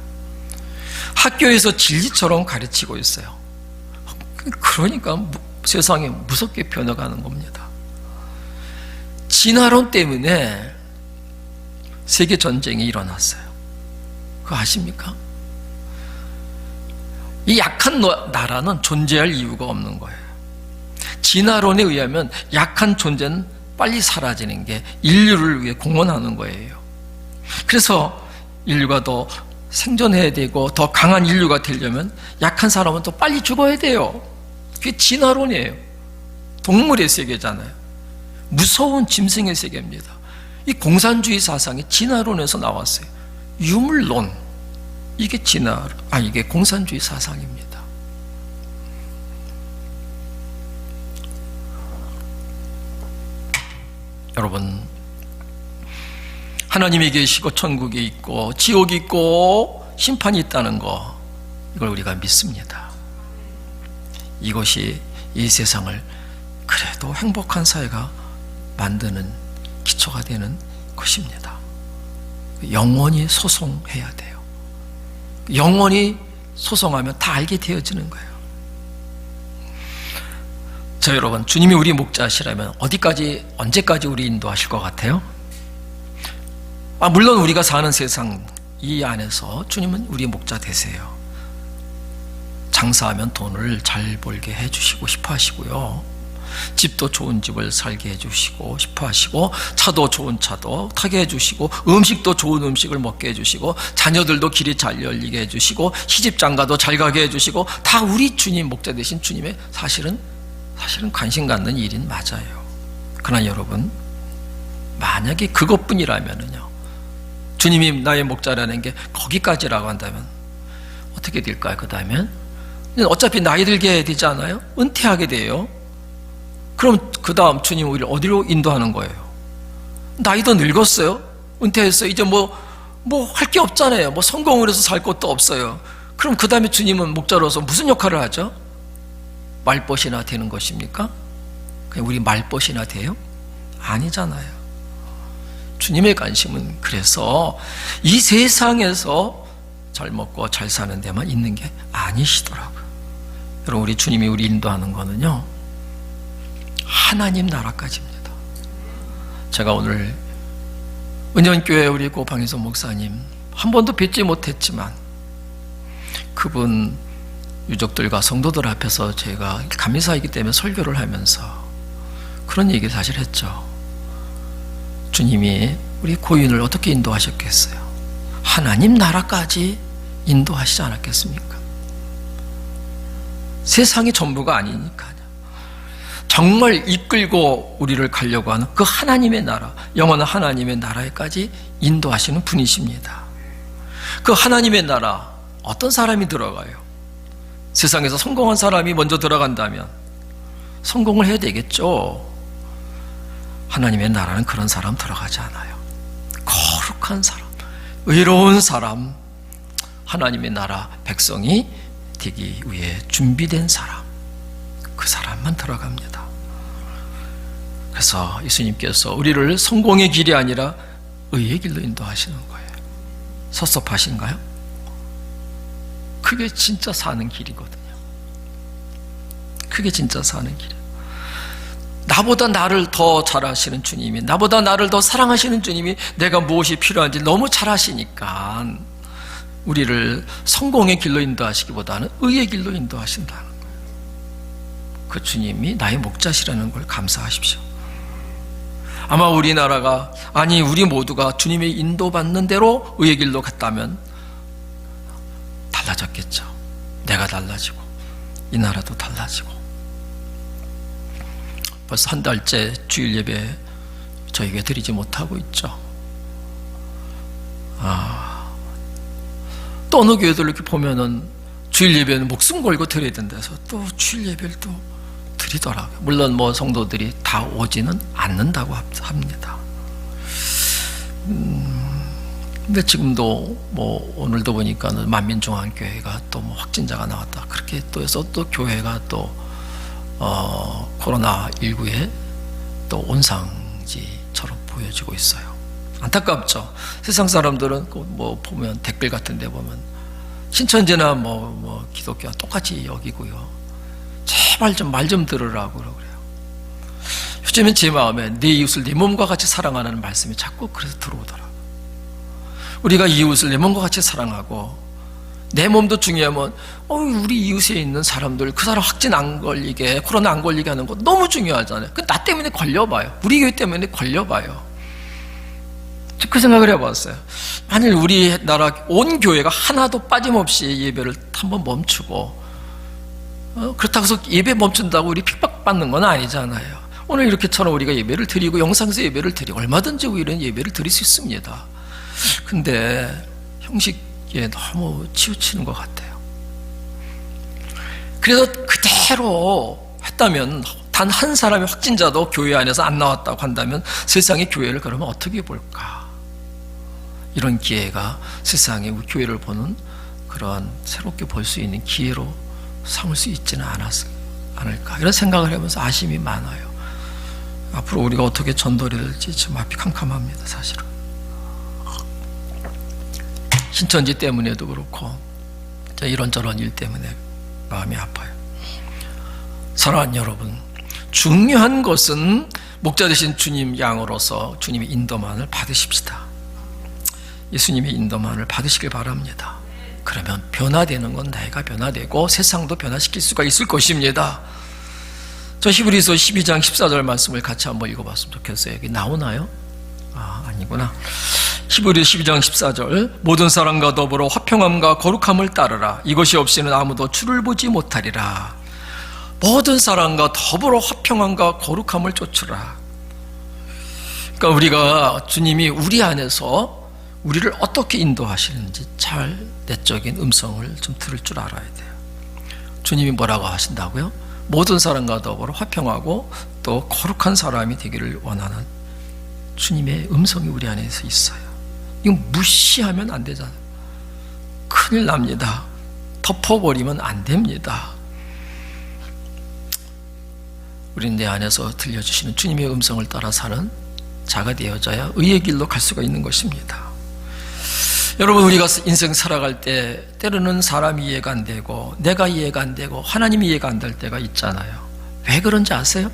학교에서 진리처럼 가르치고 있어요. 그러니까 세상이 무섭게 변해가는 겁니다. 진화론 때문에 세계 전쟁이 일어났어요. 그거 아십니까? 이 약한 나라는 존재할 이유가 없는 거예요. 진화론에 의하면 약한 존재는 빨리 사라지는 게 인류를 위해 공헌하는 거예요. 그래서 인류가 더 생존해야 되고 더 강한 인류가 되려면 약한 사람은 더 빨리 죽어야 돼요. 그게 진화론이에요. 동물의 세계잖아요. 무서운 짐승의 세계입니다. 이 공산주의 사상이 진화론에서 나왔어요. 유물론, 이게 이게 공산주의 사상입니다. 여러분, 하나님이 계시고 천국이 있고 지옥이 있고 심판이 있다는 거, 이걸 우리가 믿습니다. 이것이 이 세상을 그래도 행복한 사회가 만드는 기초가 되는 것입니다. 영원히 소송해야 돼요. 영원히 소송하면 다 알게 되어지는 거예요. 자, 여러분, 주님이 우리 목자시라면 언제까지 우리 인도하실 것 같아요? 물론 우리가 사는 세상 이 안에서 주님은 우리 목자 되세요. 장사하면 돈을 잘 벌게 해주시고 싶어 하시고요. 집도 좋은 집을 살게 해주시고 싶어 하시고, 차도 좋은 차도 타게 해주시고, 음식도 좋은 음식을 먹게 해주시고, 자녀들도 길이 잘 열리게 해주시고, 시집장가도 잘 가게 해주시고, 다 우리 주님, 목자 되신 주님의 사실은 관심 갖는 일인 맞아요. 그러나 여러분, 만약에 그것뿐이라면요, 주님이 나의 목자라는 게 거기까지라고 한다면 어떻게 될까요? 그 다음엔 어차피 나이 들게 되지 않아요? 은퇴하게 돼요. 그럼 그 다음 주님 우리를 어디로 인도하는 거예요? 나이도 늙었어요. 은퇴했어요. 이제 뭐 할 게 없잖아요. 뭐 성공을 해서 살 것도 없어요. 그럼 그 다음에 주님은 목자로서 무슨 역할을 하죠? 말벗이나 되는 것입니까? 그냥 우리 말벗이나 돼요? 아니잖아요. 주님의 관심은 그래서 이 세상에서 잘 먹고 잘 사는 데만 있는 게 아니시더라고요. 여러분, 우리 주님이 우리 인도하는 거는요, 하나님 나라까지입니다. 제가 오늘 은연교회 우리 고방희석 목사님 한 번도 뵙지 못했지만 그분 유족들과 성도들 앞에서 제가 감리사이기 때문에 설교를 하면서 그런 얘기를 사실 했죠. 주님이 우리 고인을 어떻게 인도하셨겠어요? 하나님 나라까지 인도하시지 않았겠습니까? 세상이 전부가 아니니까요. 정말 이끌고 우리를 가려고 하는 그 하나님의 나라, 영원한 하나님의 나라에까지 인도하시는 분이십니다. 그 하나님의 나라, 어떤 사람이 들어가요? 세상에서 성공한 사람이 먼저 들어간다면 성공을 해야 되겠죠. 하나님의 나라는 그런 사람 들어가지 않아요. 거룩한 사람, 의로운 사람, 하나님의 나라 백성이 되기 위해 준비된 사람, 그 사람만 들어갑니다. 그래서 예수님께서 우리를 성공의 길이 아니라 의의 길로 인도하시는 거예요. 섭섭하신가요? 그게 진짜 사는 길이거든요. 그게 진짜 사는 길이에요. 나보다 나를 더 잘 아시는 주님이, 나보다 나를 더 사랑하시는 주님이 내가 무엇이 필요한지 너무 잘 아시니까 우리를 성공의 길로 인도하시기보다는 의의 길로 인도하신다는 거예요. 그 주님이 나의 목자시라는 걸 감사하십시오. 아마 우리나라가, 아니 우리 모두가 주님의 인도받는 대로 의의 길로 갔다면 달라졌겠죠. 내가 달라지고 이 나라도 달라지고. 벌써 한 달째 주일 예배 저희가 드리지 못하고 있죠. 또 어느 교회들 이렇게 보면은 주일 예배는 목숨 걸고 드려야 된다서 또 주일 예배를 또 드리더라고요. 물론 뭐 성도들이 다 오지는 않는다고 합니다. 근데 지금도 뭐 오늘도 보니까는 만민중앙교회가 또 뭐 확진자가 나왔다. 그렇게 또 해서 또 교회가 또 코로나19에 또 온상지처럼 보여지고 있어요. 안타깝죠. 세상 사람들은 뭐 보면 댓글 같은 데 보면 신천지나 뭐 기독교와 똑같이 여기고요. 제발 좀 말 좀 들으라고 그래요. 요즘엔 제 마음에 내 이웃을 내 몸과 같이 사랑하라는 말씀이 자꾸 그래서 들어오더라고요. 우리가 이웃을 내 몸과 같이 사랑하고 내 몸도 중요하면 우리 이웃에 있는 사람들, 그 사람 확진 안 걸리게, 코로나 안 걸리게 하는 거 너무 중요하잖아요. 나 때문에 걸려봐요. 우리 교회 때문에 걸려봐요. 그 생각을 해봤어요. 만일 우리나라 온 교회가 하나도 빠짐없이 예배를 한번 멈추고, 그렇다고 해서 예배 멈춘다고 우리 핍박받는 건 아니잖아요. 오늘 이렇게처럼 우리가 예배를 드리고 영상에서 예배를 드리고 얼마든지 우리는 예배를 드릴 수 있습니다. 근데 형식에 너무 치우치는 것 같아요. 그래서 그대로 했다면, 단 한 사람의 확진자도 교회 안에서 안 나왔다고 한다면 세상의 교회를 그러면 어떻게 볼까? 이런 기회가 세상의 우리 교회를 보는 그런 새롭게 볼 수 있는 기회로 삼을 수 있지는 않을까, 이런 생각을 하면서 아쉬움이 많아요. 앞으로 우리가 어떻게 전도를 해야 될지 지금 앞이 캄캄합니다. 사실은 신천지 때문에도 그렇고 이런저런 일 때문에 마음이 아파요. 사랑하는 여러분, 중요한 것은 목자 되신 주님 양으로서 주님의 인도만을 받으십시다. 예수님의 인도만을 받으시길 바랍니다. 그러면 변화되는 건 내가 변화되고 세상도 변화시킬 수가 있을 것입니다. 저 히브리서 12장 14절 말씀을 같이 한번 읽어봤으면 좋겠어요. 여기 나오나요? 아니구나. 히브리서 12장 14절, 모든 사람과 더불어 화평함과 거룩함을 따르라. 이것이 없이는 아무도 주를 보지 못하리라. 모든 사람과 더불어 화평함과 거룩함을 쫓으라. 그러니까 우리가 주님이 우리 안에서 우리를 어떻게 인도하시는지 잘 내적인 음성을 좀 들을 줄 알아야 돼요. 주님이 뭐라고 하신다고요? 모든 사람과 더불어 화평하고 또 거룩한 사람이 되기를 원하는 주님의 음성이 우리 안에서 있어요. 이거 무시하면 안 되잖아요. 큰일 납니다. 덮어버리면 안 됩니다. 우리는 내 안에서 들려주시는 주님의 음성을 따라 사는 자가 되어져야 의의 길로 갈 수가 있는 것입니다. 여러분, 우리가 인생 살아갈 때 때로는 사람이 이해가 안 되고 내가 이해가 안 되고 하나님이 이해가 안 될 때가 있잖아요. 왜 그런지 아세요?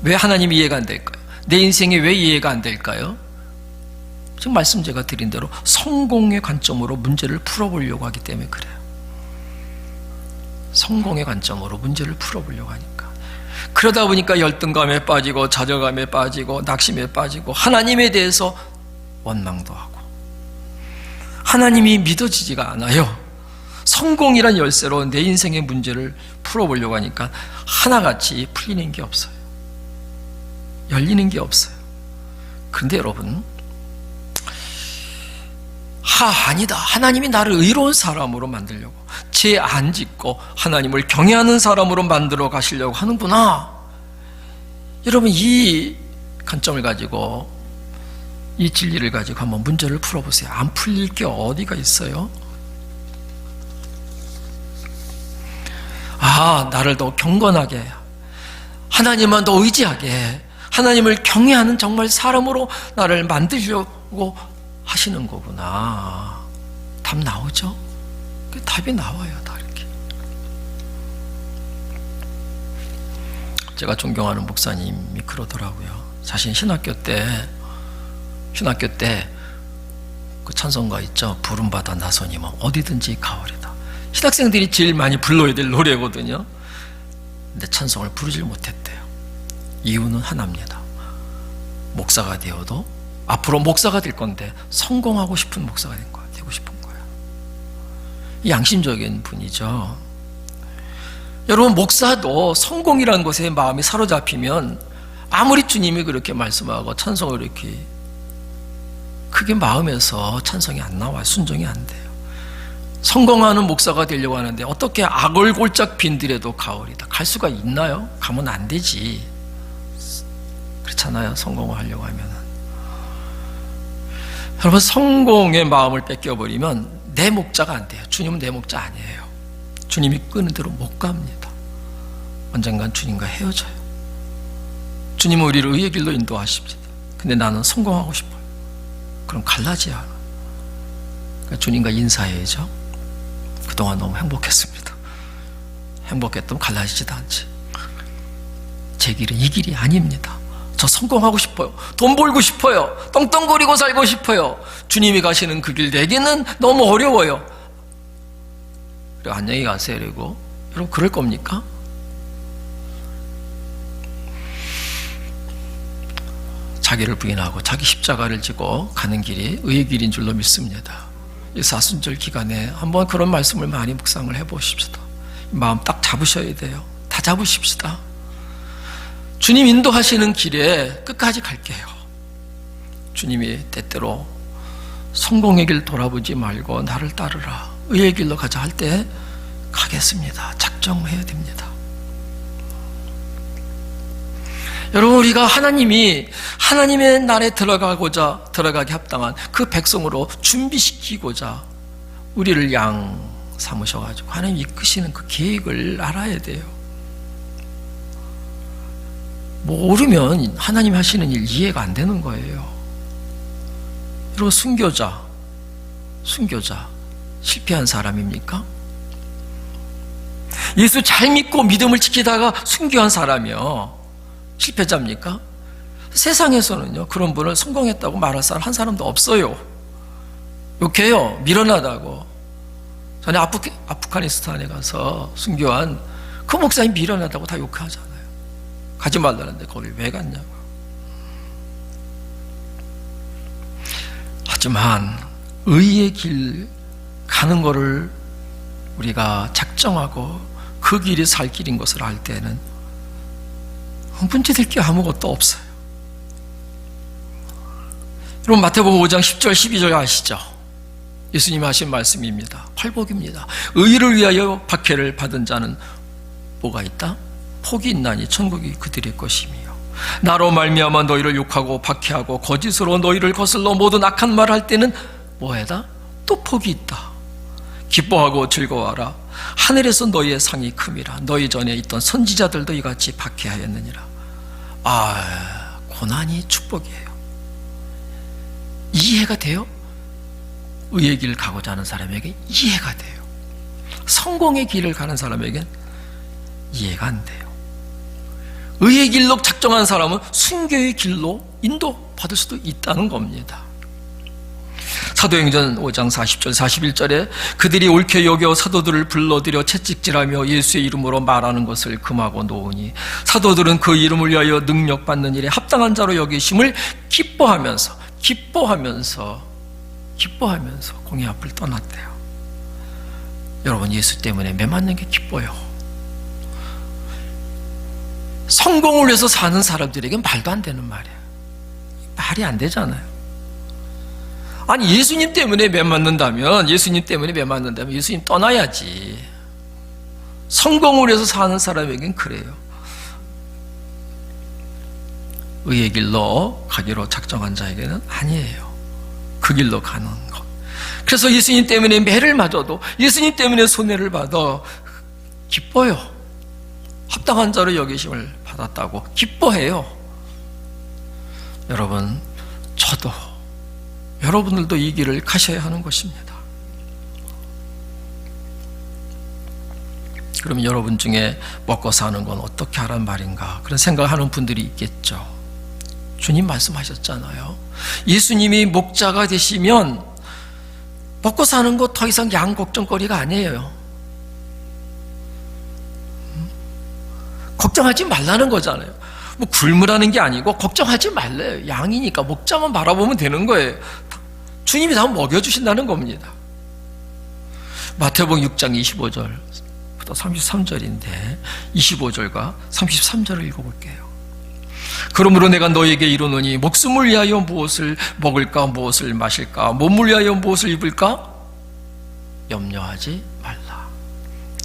왜 하나님이 이해가 안 될까요? 내 인생이 왜 이해가 안 될까요? 지금 말씀 제가 드린 대로 성공의 관점으로 문제를 풀어보려고 하기 때문에 그래요. 성공의 관점으로 문제를 풀어보려고 하니까. 그러다 보니까 열등감에 빠지고 좌절감에 빠지고 낙심에 빠지고 하나님에 대해서 원망도 하고 하나님이 믿어지지가 않아요. 성공이란 열쇠로 내 인생의 문제를 풀어보려고 하니까 하나같이 풀리는 게 없어요. 열리는 게 없어요. 그런데 여러분, 아니다. 하나님이 나를 의로운 사람으로 만들려고 죄 안 짓고 하나님을 경외하는 사람으로 만들어 가시려고 하는구나. 여러분, 이 관점을 가지고 이 진리를 가지고 한번 문제를 풀어보세요. 안 풀릴 게 어디가 있어요? 나를 더 경건하게, 하나님만 더 의지하게, 하나님을 경외하는 정말 사람으로 나를 만들려고 하시는 거구나. 답 나오죠? 답이 나와요, 다 이렇게. 제가 존경하는 목사님이 그러더라고요. 자신 신학교 때 그 찬송가 있죠. 부름받아 나서니면 어디든지 가오리다. 신학생들이 제일 많이 불러야 될 노래거든요. 근데 찬송을 부르질 못했대요. 이유는 하나입니다. 목사가 되어도 앞으로 목사가 될 건데 성공하고 싶은 목사가 되고 싶은 거예요. 양심적인 분이죠. 여러분, 목사도 성공이라는 것에 마음이 사로잡히면 아무리 주님이 그렇게 말씀하고 찬송을 이렇게 그게 마음에서 찬송이 안 나와요. 순종이 안 돼요. 성공하는 목사가 되려고 하는데 어떻게 악을골짝 빈들에도 가오리다. 갈 수가 있나요? 가면 안 되지. 그렇잖아요. 성공을 하려고 하면은. 여러분, 성공의 마음을 뺏겨버리면 내 목자가 안 돼요. 주님은 내 목자 아니에요. 주님이 끄는 대로 못 갑니다. 언젠간 주님과 헤어져요. 주님은 우리를 의의 길로 인도하십니다. 근데 나는 성공하고 싶어요. 그럼 갈라져야 하나. 그러니까 주님과 인사해야죠. 그동안 너무 행복했습니다. 행복했다면 갈라지지도 않지. 제 길은 이 길이 아닙니다. 저 성공하고 싶어요. 돈 벌고 싶어요. 떵떵거리고 살고 싶어요. 주님이 가시는 그 길 내게는 너무 어려워요. 그리고 안녕히 가세요. 그리고 여러분, 그럴 겁니까? 자기를 부인하고 자기 십자가를 지고 가는 길이 의의 길인 줄로 믿습니다. 이 사순절 기간에 한번 그런 말씀을 많이 묵상을 해보십시다. 마음 딱 잡으셔야 돼요. 다 잡으십시다. 주님 인도하시는 길에 끝까지 갈게요. 주님이 때때로 성공의 길 돌아보지 말고 나를 따르라, 의의 길로 가자 할 때 가겠습니다. 작정해야 됩니다. 여러분, 우리가 하나님의 날에 들어가게 합당한 그 백성으로 준비시키고자 우리를 양 삼으셔가지고 하나님 이끄시는 그 계획을 알아야 돼요. 모르면 하나님 하시는 일 이해가 안 되는 거예요. 여러분, 순교자 실패한 사람입니까? 예수 잘 믿고 믿음을 지키다가 순교한 사람이요, 실패자입니까? 세상에서는요, 그런 분을 성공했다고 말할 사람 한 사람도 없어요. 욕해요. 미련하다고. 전에 아프가니스탄에 가서 순교한 그 목사님 미련하다고 다 욕하잖아요. 가지 말라는데 거길 왜 갔냐고. 하지만 의의 길 가는 거를 우리가 작정하고 그 길이 살 길인 것을 알 때는 문제될 게 아무것도 없어요. 여러분 마태복음 5장 10절 12절 아시죠? 예수님이 하신 말씀입니다. 팔복입니다. 의를 위하여 박해를 받은 자는 뭐가 있다? 복이 있나니 천국이 그들의 것이며 나로 말미암아 너희를 욕하고 박해하고 거짓으로 너희를 거슬러 모든 악한 말을 할 때는 뭐해다? 또 복이 있다. 기뻐하고 즐거워하라. 하늘에서 너희의 상이 큼이라. 너희 전에 있던 선지자들도 이같이 박해하였느니라. 고난이 축복이에요. 이해가 돼요? 의의 길을 가고자 하는 사람에게 이해가 돼요. 성공의 길을 가는 사람에겐 이해가 안 돼요. 의의 길로 작정한 사람은 순교의 길로 인도받을 수도 있다는 겁니다. 사도행전 5장 40절 41절에 그들이 옳게 여겨 사도들을 불러들여 채찍질하며 예수의 이름으로 말하는 것을 금하고 놓으니 사도들은 그 이름을 위하여 능력받는 일에 합당한 자로 여기심을 기뻐하면서 공의 앞을 떠났대요. 여러분 예수 때문에 매 맞는 게 기뻐요. 성공을 위해서 사는 사람들에겐 말도 안 되는 말이에요. 말이 안 되잖아요. 아니 예수님 때문에 매 맞는다면 예수님 떠나야지. 성공을 위해서 사는 사람에겐 그래요. 의의 길로 가기로 작정한 자에게는 아니에요. 그 길로 가는 것. 그래서 예수님 때문에 매를 맞아도 예수님 때문에 손해를 받아 기뻐요. 합당한 자로 여기심을 받았다고 기뻐해요. 여러분, 저도 여러분들도 이 길을 가셔야 하는 것입니다. 그럼 여러분 중에 먹고 사는 건 어떻게 하란 말인가 그런 생각하는 분들이 있겠죠. 주님 말씀하셨잖아요. 예수님이 목자가 되시면 먹고 사는 것 더 이상 양 걱정거리가 아니에요. 걱정하지 말라는 거잖아요. 뭐 굶으라는 게 아니고 걱정하지 말래요. 양이니까 목자만 바라보면 되는 거예요. 주님이 다 먹여주신다는 겁니다. 마태복음 6장 25절부터 33절인데 25절과 33절을 읽어볼게요. 그러므로 내가 너에게 이르노니 목숨을 위하여 무엇을 먹을까 무엇을 마실까 몸을 위하여 무엇을 입을까 염려하지 말라.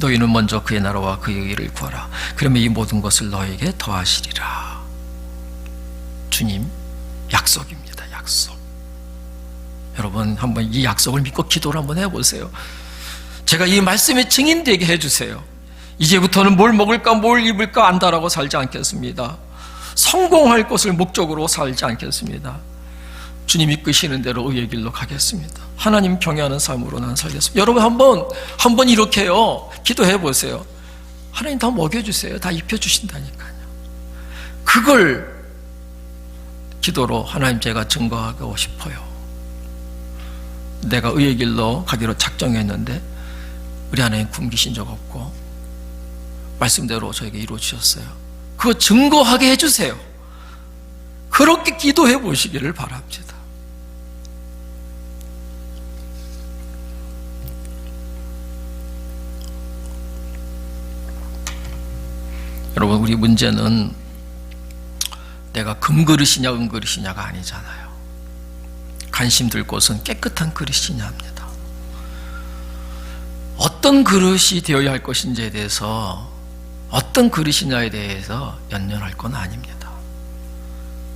너희는 먼저 그의 나라와 그의 의를 구하라. 그러면 이 모든 것을 너에게 더하시리라. 주님 약속입니다. 약속. 여러분 한번 이 약속을 믿고 기도를 한번 해보세요. 제가 이 말씀의 증인되게 해주세요. 이제부터는 뭘 먹을까 뭘 입을까 안다라고 살지 않겠습니다. 성공할 것을 목적으로 살지 않겠습니다. 주님 이끄시는 대로 의의 길로 가겠습니다. 하나님 경외하는 삶으로 난 살겠습니다. 여러분 한번 이렇게요 기도해 보세요. 하나님 다 먹여주세요. 다 입혀주신다니까요. 그걸 기도로 하나님 제가 증거하고 싶어요. 내가 의의 길로 가기로 작정했는데 우리 하나님 굶기신 적 없고 말씀대로 저에게 이루어주셨어요. 그거 증거하게 해주세요. 그렇게 기도해 보시기를 바랍니다. 여러분 우리 문제는 내가 금그릇이냐 은그릇이냐가 아니잖아요. 관심 들 곳은 깨끗한 그릇이냐 합니다. 어떤 그릇이 되어야 할 것인지에 대해서 어떤 그릇이냐에 대해서 연연할 건 아닙니다.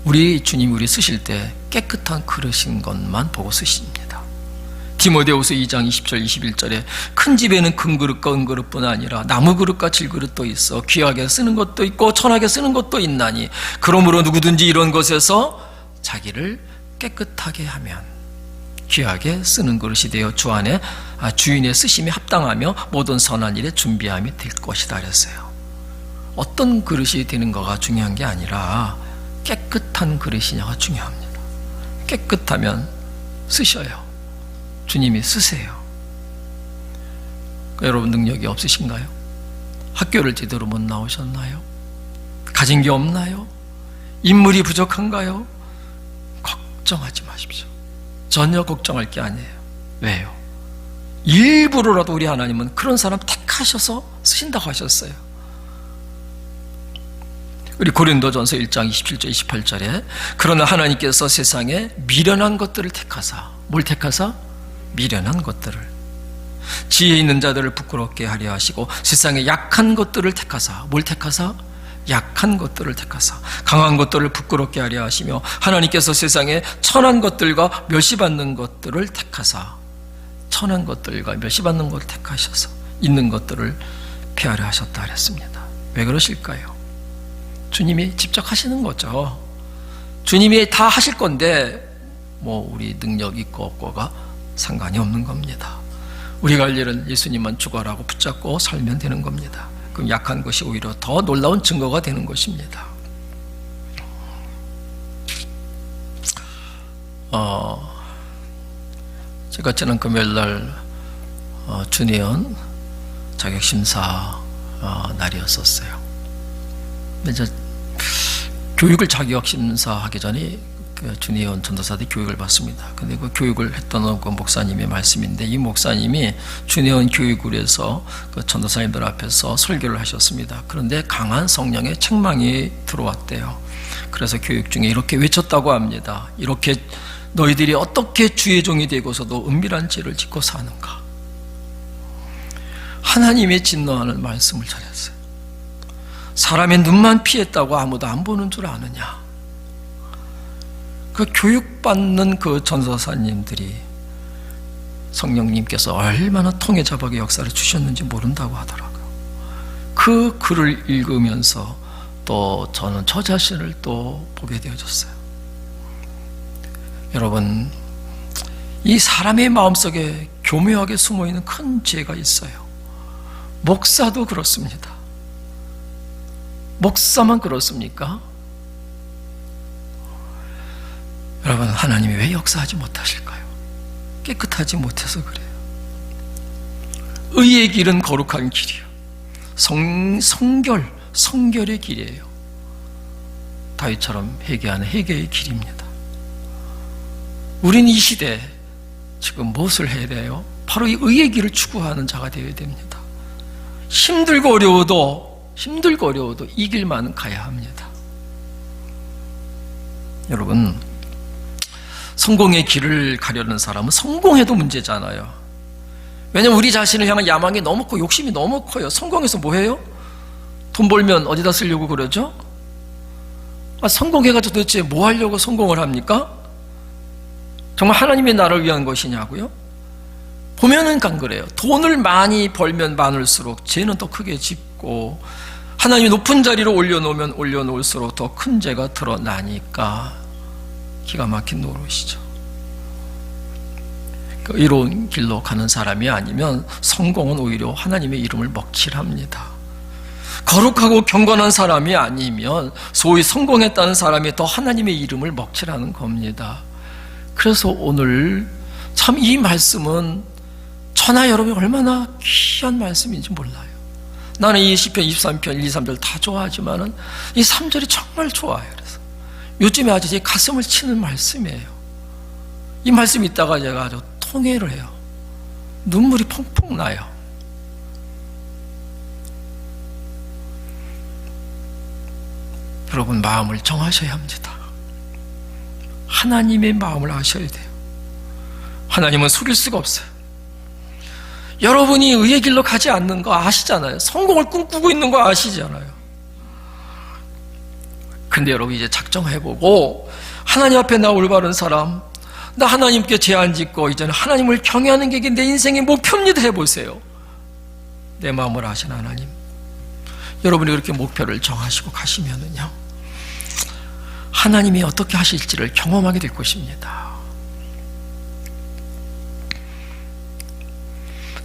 우리 주님이 우리 쓰실 때 깨끗한 그릇인 것만 보고 쓰십니다. 디모데후서 2장 20절 21절에 큰 집에는 큰 그릇과 은그릇뿐 아니라 나무 그릇과 질그릇도 있어 귀하게 쓰는 것도 있고 천하게 쓰는 것도 있나니 그러므로 누구든지 이런 것에서 자기를 깨끗하게 하면 귀하게 쓰는 그릇이 되어 주 안에 주인의 쓰심에 합당하며 모든 선한 일에 준비함이 될 것이다 그랬어요. 어떤 그릇이 되는 거가 중요한 게 아니라 깨끗한 그릇이냐가 중요합니다. 깨끗하면 쓰셔요. 주님이 쓰세요. 여러분 능력이 없으신가요? 학교를 제대로 못 나오셨나요? 가진 게 없나요? 인물이 부족한가요? 걱정하지 마십시오. 전혀 걱정할 게 아니에요. 왜요? 일부러라도 우리 하나님은 그런 사람 택하셔서 쓰신다고 하셨어요. 우리 고린도전서 1장 27절 28절에 그러나 하나님께서 세상에 미련한 것들을 택하사, 뭘 택하사? 미련한 것들을, 지혜 있는 자들을 부끄럽게 하려 하시고 세상에 약한 것들을 택하사, 뭘 택하사? 약한 것들을 택하사 강한 것들을 부끄럽게 하려 하시며 하나님께서 세상에 천한 것들과 멸시받는 것들을 택하사, 천한 것들과 멸시받는 것을 택하셔서 있는 것들을 피하려 하셨다 그랬습니다. 왜 그러실까요? 주님이 직접 하시는 거죠. 주님이 다 하실 건데 뭐 우리 능력 있고 없고가 상관이 없는 겁니다. 우리가 할 일은 예수님만 죽어라고 붙잡고 살면 되는 겁니다. 그럼 약한 것이 오히려 더 놀라운 증거가 되는 것입니다. 제가 지난 금요일날 준의원 자격심사 날이었었어요. 근데 이제 교육을 자격심사하기 전에 그 준의원 전도사들이 교육을 받습니다. 근데 그 교육을 했던 그 목사님의 말씀인데, 이 목사님이 준의원 교육을 해서 그 전도사님들 앞에서 설교를 하셨습니다. 그런데 강한 성령의 책망이 들어왔대요. 그래서 교육 중에 이렇게 외쳤다고 합니다. 이렇게 너희들이 어떻게 주의 종이 되고서도 은밀한 죄를 짓고 사는가? 하나님의 진노하는 말씀을 전했어요. 사람의 눈만 피했다고 아무도 안 보는 줄 아느냐? 그 교육받는 그 전도사님들이 성령님께서 얼마나 통해자박의 역사를 주셨는지 모른다고 하더라고요. 그 글을 읽으면서 또 저는 저 자신을 또 보게 되어졌어요. 여러분, 이 사람의 마음속에 교묘하게 숨어있는 큰 죄가 있어요. 목사도 그렇습니다. 목사만 그렇습니까? 여러분, 하나님이 왜 역사하지 못하실까요? 깨끗하지 못해서 그래요. 의의 길은 거룩한 길이요, 성결의 길이에요. 다윗처럼 회개하는 회개의 길입니다. 우린 이 시대에 지금 무엇을 해야 돼요? 바로 이 의의 길을 추구하는 자가 되어야 됩니다. 힘들고 어려워도 이 길만 가야 합니다. 여러분, 성공의 길을 가려는 사람은 성공해도 문제잖아요. 왜냐면 우리 자신을 향한 야망이 너무 커, 욕심이 너무 커요. 성공해서 뭐 해요? 돈 벌면 어디다 쓰려고 그러죠? 성공해가지고 도대체 뭐 하려고 성공을 합니까? 정말 하나님의 나를 위한 것이냐고요? 보면은 안 그래요. 돈을 많이 벌면 많을수록 죄는 더 크게 짓고, 하나님이 높은 자리로 올려놓으면 올려놓을수록 더 큰 죄가 드러나니까 기가 막힌 노릇이죠. 그 이로운 길로 가는 사람이 아니면 성공은 오히려 하나님의 이름을 먹칠합니다. 거룩하고 경건한 사람이 아니면 소위 성공했다는 사람이 더 하나님의 이름을 먹칠하는 겁니다. 그래서 오늘 참 이 말씀은 저나 여러분이 얼마나 귀한 말씀인지 몰라요. 나는 이 시편 23편 1, 2, 3절 다 좋아하지만은 이 3절이 정말 좋아요. 그래서 요즘에 아주 제 가슴을 치는 말씀이에요. 이 말씀이 있다가 제가 아주 통회를 해요. 눈물이 펑펑 나요. 여러분, 마음을 정하셔야 합니다. 하나님의 마음을 아셔야 돼요. 하나님은 속일 수가 없어요. 여러분이 의의 길로 가지 않는 거 아시잖아요. 성공을 꿈꾸고 있는 거 아시잖아요. 근데 여러분, 이제 작정해보고 하나님 앞에 나 올바른 사람, 나 하나님께 죄 안 짓고 이제는 하나님을 경외하는 게 내 인생의 목표입니다 해보세요. 내 마음을 아신 하나님, 여러분이 그렇게 목표를 정하시고 가시면은요, 하나님이 어떻게 하실지를 경험하게 될 것입니다.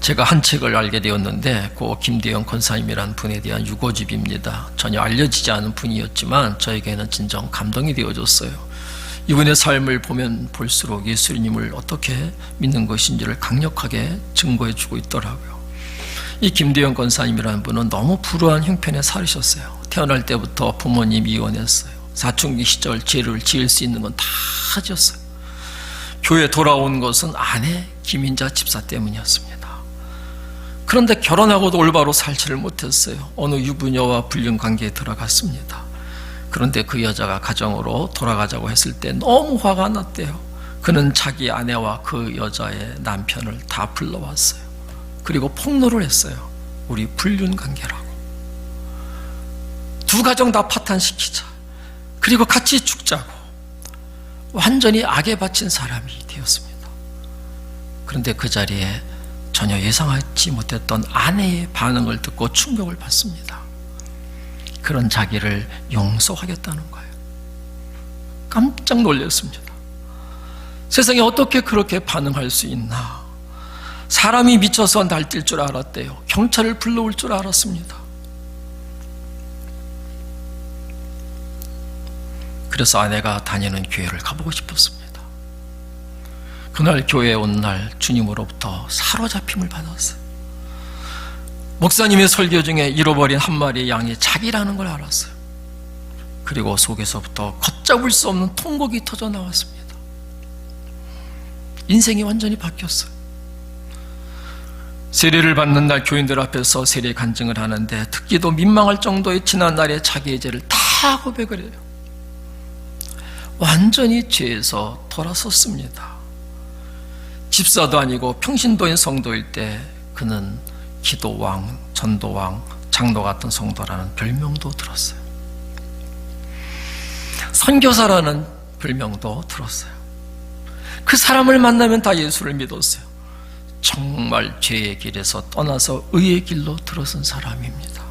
제가 한 책을 알게 되었는데, 고 김대영 권사님이라는 분에 대한 유고집입니다. 전혀 알려지지 않은 분이었지만 저에게는 진정 감동이 되어줬어요. 이분의 삶을 보면 볼수록 예수님을 어떻게 믿는 것인지를 강력하게 증거해주고 있더라고요. 이 김대영 권사님이라는 분은 너무 불우한 형편에 살으셨어요. 태어날 때부터 부모님 이혼했어요. 사춘기 시절 죄를 지을 수 있는 건 다 지었어요. 교회 돌아온 것은 아내 김인자 집사 때문이었습니다. 그런데 결혼하고도 올바로 살지를 못했어요. 어느 유부녀와 불륜 관계에 들어갔습니다. 그런데 그 여자가 가정으로 돌아가자고 했을 때 너무 화가 났대요. 그는 자기 아내와 그 여자의 남편을 다 불러왔어요. 그리고 폭로를 했어요. 우리 불륜 관계라고. 두 가정 다 파탄시키자. 그리고 같이 죽자고. 완전히 악에 바친 사람이 되었습니다. 그런데 그 자리에 전혀 예상하지 못했던 아내의 반응을 듣고 충격을 받습니다. 그런 자기를 용서하겠다는 거예요. 깜짝 놀랐습니다. 세상에 어떻게 그렇게 반응할 수 있나. 사람이 미쳐서 날뛸 줄 알았대요. 경찰을 불러올 줄 알았습니다. 그래서 아내가 다니는 교회를 가보고 싶었습니다. 그날 교회에 온 날 주님으로부터 사로잡힘을 받았어요. 목사님의 설교 중에 잃어버린 한 마리의 양이 자기라는 걸 알았어요. 그리고 속에서부터 걷잡을 수 없는 통곡이 터져 나왔습니다. 인생이 완전히 바뀌었어요. 세례를 받는 날 교인들 앞에서 세례 간증을 하는데 듣기도 민망할 정도의 지난 날의 자기의 죄를 다 고백을 해요. 완전히 죄에서 돌아섰습니다. 집사도 아니고 평신도인 성도일 때 그는 기도왕, 전도왕, 장로 같은 성도라는 별명도 들었어요. 선교사라는 별명도 들었어요. 그 사람을 만나면 다 예수를 믿었어요. 정말 죄의 길에서 떠나서 의의 길로 들어선 사람입니다.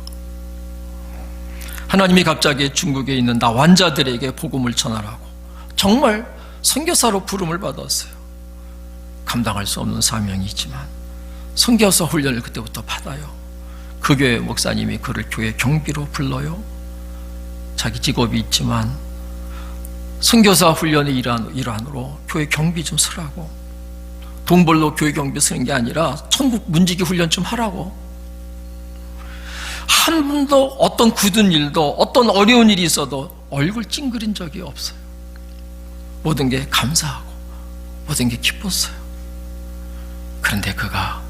하나님이 갑자기 중국에 있는 나환자들에게 복음을 전하라고 정말 선교사로 부름을 받았어요. 감당할 수 없는 사명이지만 선교사 훈련을 그때부터 받아요. 그 교회 목사님이 그를 교회 경비로 불러요. 자기 직업이 있지만 선교사 훈련의 일환으로 교회 경비 좀 쓰라고. 돈 벌러 교회 경비 쓰는 게 아니라 천국 문지기 훈련 좀 하라고. 한 번도 어떤 굳은 일도 어떤 어려운 일이 있어도 얼굴 찡그린 적이 없어요. 모든 게 감사하고 모든 게 기뻤어요. 그런데 그가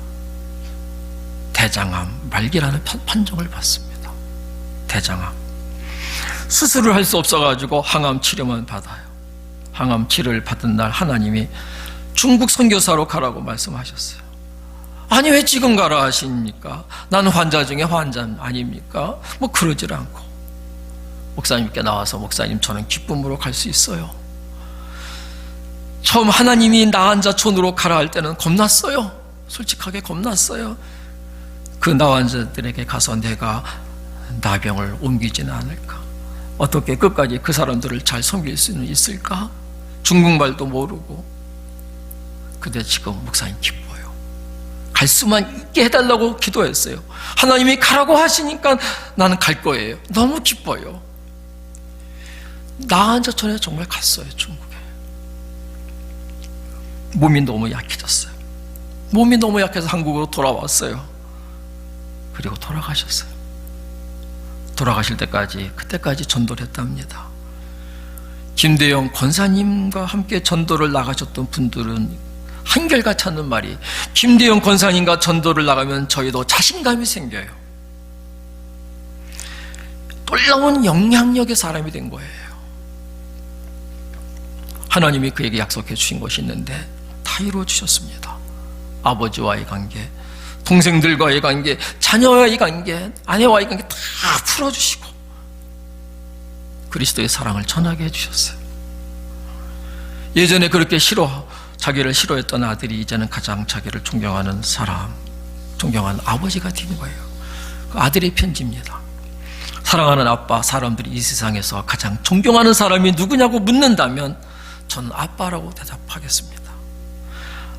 대장암 말기라는 판정을 받습니다. 대장암. 수술을 할 수 없어가지고 항암 치료만 받아요. 항암 치료를 받은 날 하나님이 중국 선교사로 가라고 말씀하셨어요. 아니 왜 지금 가라 하십니까? 나는 환자 중에 환자 아닙니까? 뭐 그러질 않고 목사님께 나와서 목사님 저는 기쁨으로 갈 수 있어요. 처음 하나님이 나환자촌으로 가라 할 때는 겁났어요. 솔직하게 겁났어요. 그 나환자들에게 가서 내가 나병을 옮기지는 않을까? 어떻게 끝까지 그 사람들을 잘 섬길 수는 있을까? 중국말도 모르고. 근데 지금 목사님 기뻐요. 갈 수만 있게 해달라고 기도했어요. 하나님이 가라고 하시니까 나는 갈 거예요. 너무 기뻐요. 나환자촌에 정말 갔어요. 중국에. 몸이 너무 약해졌어요. 몸이 너무 약해서 한국으로 돌아왔어요. 그리고 돌아가셨어요. 돌아가실 때까지, 그때까지 전도를 했답니다. 김대영 권사님과 함께 전도를 나가셨던 분들은 한결같이 하는 말이, 김대영 권사님과 전도를 나가면 저희도 자신감이 생겨요. 놀라운 영향력의 사람이 된 거예요. 하나님이 그에게 약속해 주신 것이 있는데 다 이루어 주셨습니다. 아버지와의 관계, 동생들과의 관계, 자녀와의 관계, 아내와의 관계 다 풀어주시고 그리스도의 사랑을 전하게 해주셨어요. 예전에 그렇게 자기를 싫어했던 아들이 이제는 가장 자기를 존경하는 사람, 존경하는 아버지가 된 거예요. 그 아들의 편지입니다. 사랑하는 아빠, 사람들이 이 세상에서 가장 존경하는 사람이 누구냐고 묻는다면 저는 아빠라고 대답하겠습니다.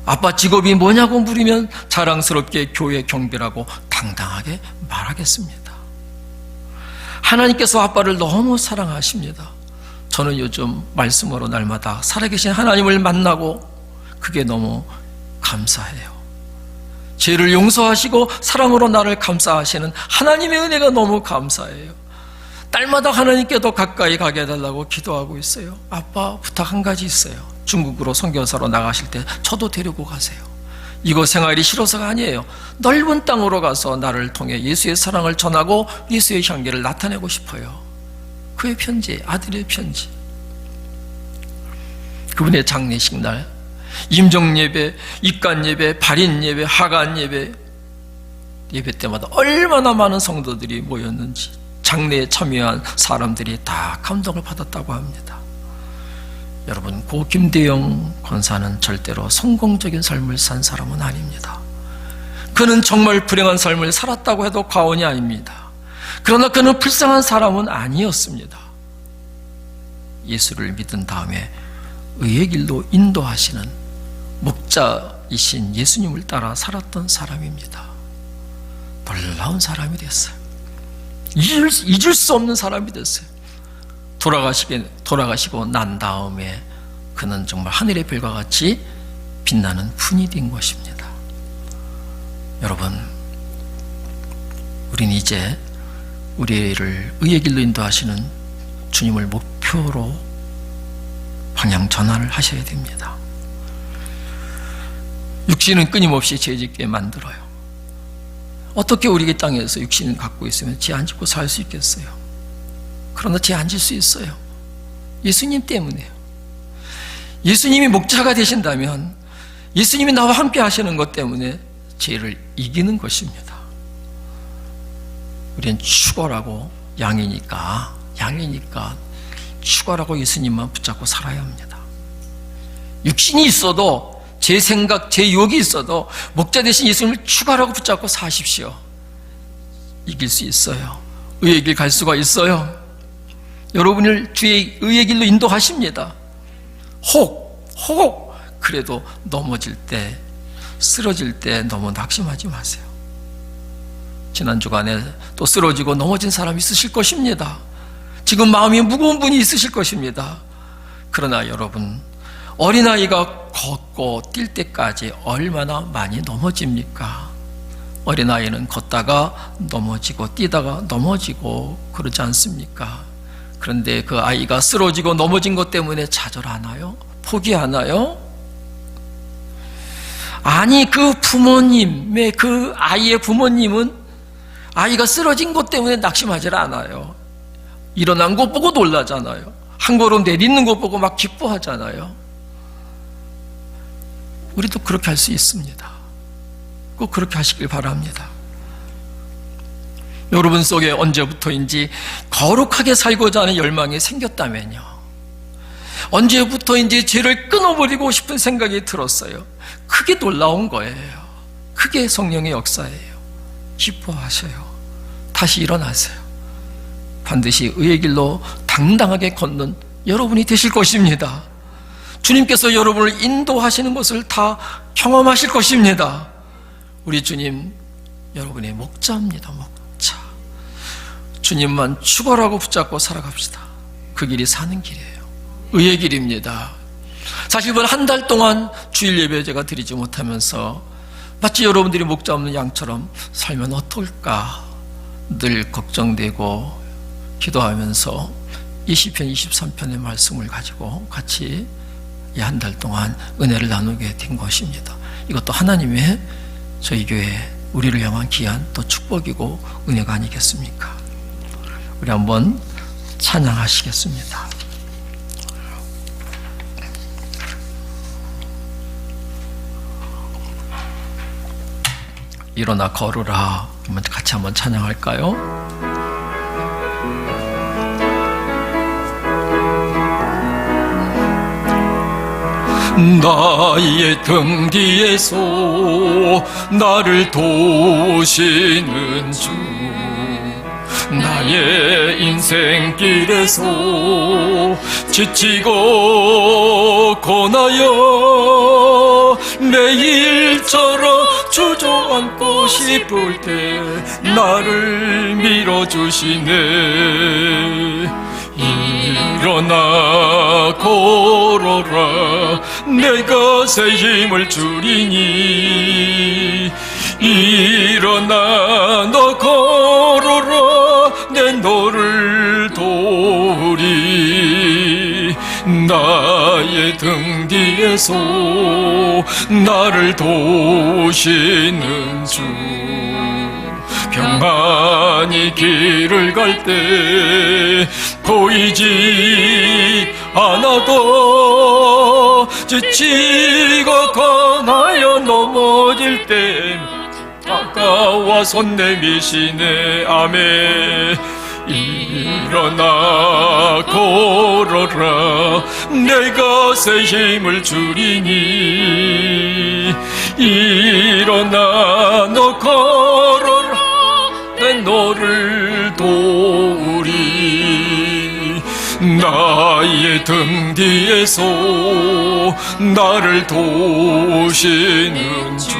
아빠 직업이 뭐냐고 물으면 자랑스럽게 교회 경비라고 당당하게 말하겠습니다. 하나님께서 아빠를 너무 사랑하십니다. 저는 요즘 말씀으로 날마다 살아계신 하나님을 만나고 그게 너무 감사해요. 죄를 용서하시고 사랑으로 나를 감싸하시는 하나님의 은혜가 너무 감사해요. 딸마다 하나님께 더 가까이 가게 해달라고 기도하고 있어요. 아빠, 부탁 한 가지 있어요. 중국으로 선교사로 나가실 때 저도 데리고 가세요. 이거 생활이 싫어서가 아니에요. 넓은 땅으로 가서 나를 통해 예수의 사랑을 전하고 예수의 향기를 나타내고 싶어요. 그의 편지, 아들의 편지. 그분의 장례식 날 임종예배, 입간예배, 발인예배, 하간예배 예배 때마다 얼마나 많은 성도들이 모였는지, 장례에 참여한 사람들이 다 감동을 받았다고 합니다. 여러분, 고 김대영 권사는 절대로 성공적인 삶을 산 사람은 아닙니다. 그는 정말 불행한 삶을 살았다고 해도 과언이 아닙니다. 그러나 그는 불쌍한 사람은 아니었습니다. 예수를 믿은 다음에 의의 길로 인도하시는 목자이신 예수님을 따라 살았던 사람입니다. 놀라운 사람이 됐어요. 잊을 수 없는 사람이 됐어요. 돌아가시고 난 다음에 그는 정말 하늘의 별과 같이 빛나는 분이 된 것입니다. 여러분, 우린 이제 우리를 의의 길로 인도하시는 주님을 목표로 방향 전환을 하셔야 됩니다. 육신은 끊임없이 죄짓게 만들어요. 어떻게 우리 땅에서 육신을 갖고 있으면 죄 안 짓고 살 수 있겠어요? 그러나 죄 안 질 수 있어요. 예수님 때문에요. 예수님이 목자가 되신다면, 예수님이 나와 함께 하시는 것 때문에 죄를 이기는 것입니다. 우리는 축월하고 양이니까 축월하고 예수님만 붙잡고 살아야 합니다. 육신이 있어도, 제 생각, 제 유혹이 있어도 목자 대신 예수님을 축월하고 붙잡고 사십시오. 이길 수 있어요. 의의 길 갈 수가 있어요. 여러분을 주의 의의 길로 인도하십니다. 혹 그래도 넘어질 때, 쓰러질 때 너무 낙심하지 마세요. 지난 주간에 또 쓰러지고 넘어진 사람이 있으실 것입니다. 지금 마음이 무거운 분이 있으실 것입니다. 그러나 여러분, 어린아이가 걷고 뛸 때까지 얼마나 많이 넘어집니까? 어린아이는 걷다가 넘어지고 뛰다가 넘어지고 그러지 않습니까? 그런데 그 아이가 쓰러지고 넘어진 것 때문에 좌절하나요? 포기하나요? 아니, 그 부모님의, 그 아이의 부모님은 아이가 쓰러진 것 때문에 낙심하지 않아요. 일어난 것 보고 놀라잖아요. 한 걸음 내딛는 것 보고 막 기뻐하잖아요. 우리도 그렇게 할 수 있습니다. 꼭 그렇게 하시길 바랍니다. 여러분 속에 언제부터인지 거룩하게 살고자 하는 열망이 생겼다면요, 언제부터인지 죄를 끊어버리고 싶은 생각이 들었어요. 그게 놀라운 거예요. 그게 성령의 역사예요. 기뻐하셔요. 다시 일어나세요. 반드시 의의 길로 당당하게 걷는 여러분이 되실 것입니다. 주님께서 여러분을 인도하시는 것을 다 경험하실 것입니다. 우리 주님, 여러분의 목자입니다. 목자. 주님만 축월하고 붙잡고 살아갑시다. 그 길이 사는 길이에요. 의의 길입니다. 사실 한 달 동안 주일 예배 제가 드리지 못하면서 마치 여러분들이 목자 없는 양처럼 살면 어떨까 늘 걱정되고 기도하면서 이 시편 23편의 말씀을 가지고 같이 이 한 달 동안 은혜를 나누게 된 것입니다. 이것도 하나님의 저희 교회 우리를 향한 귀한 또 축복이고 은혜가 아니겠습니까? 우리 한번 찬양하시겠습니다. 일어나 걸으라. 같이 한번 찬양할까요? 나의 등 뒤에서 나를 도우시는 주, 나의 인생길에서 지치고 고나여 매일처럼 주저앉고 싶을 때 나를 밀어주시네. 일어나 걸어라, 내가 새 힘을 주리니. 일어나 너 걸어라 내 너를 도우리 나의 등 뒤에서 나를 도우시는 주 평안히 길을 갈 때 보이지 않아도 지치고 거나여 넘어질 때 아까와 손 내미시네 아멘 일어나 걸어라 내가 새 힘을 주리니 일어나 너 걸어라 내 너를 도우리 나의 등 뒤에서 나를 도우시는 주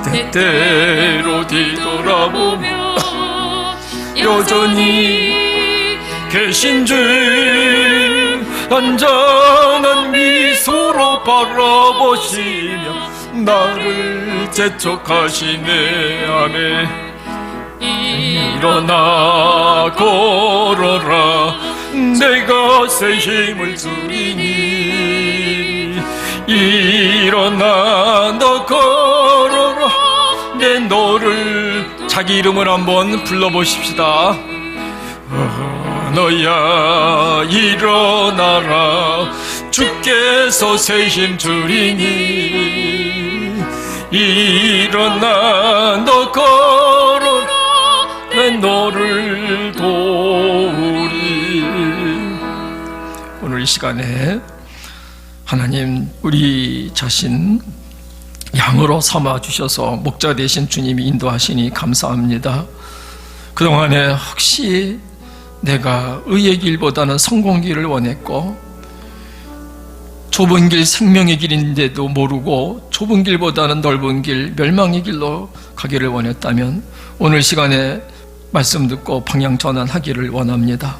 때때로 뒤돌아보며 여전히 계신 줄 안전한 미소로 바라보시며 나를 재촉하시네 아멘 일어나 걸어라 내가 새 힘을 주리니 일어나 너 걸어라 내 너를 자기 이름을 한번 불러보십시다 너야 일어나라 주께서 새 힘 주리니 일어나 너 걸어라 내 너를 도우리 오늘 이 시간에 하나님 우리 자신 양으로 삼아주셔서 목자 되신 주님이 인도하시니 감사합니다. 그동안에 혹시 내가 의의 길보다는 성공 길을 원했고 좁은 길 생명의 길인데도 모르고 좁은 길보다는 넓은 길 멸망의 길로 가기를 원했다면 오늘 시간에 말씀 듣고 방향 전환하기를 원합니다.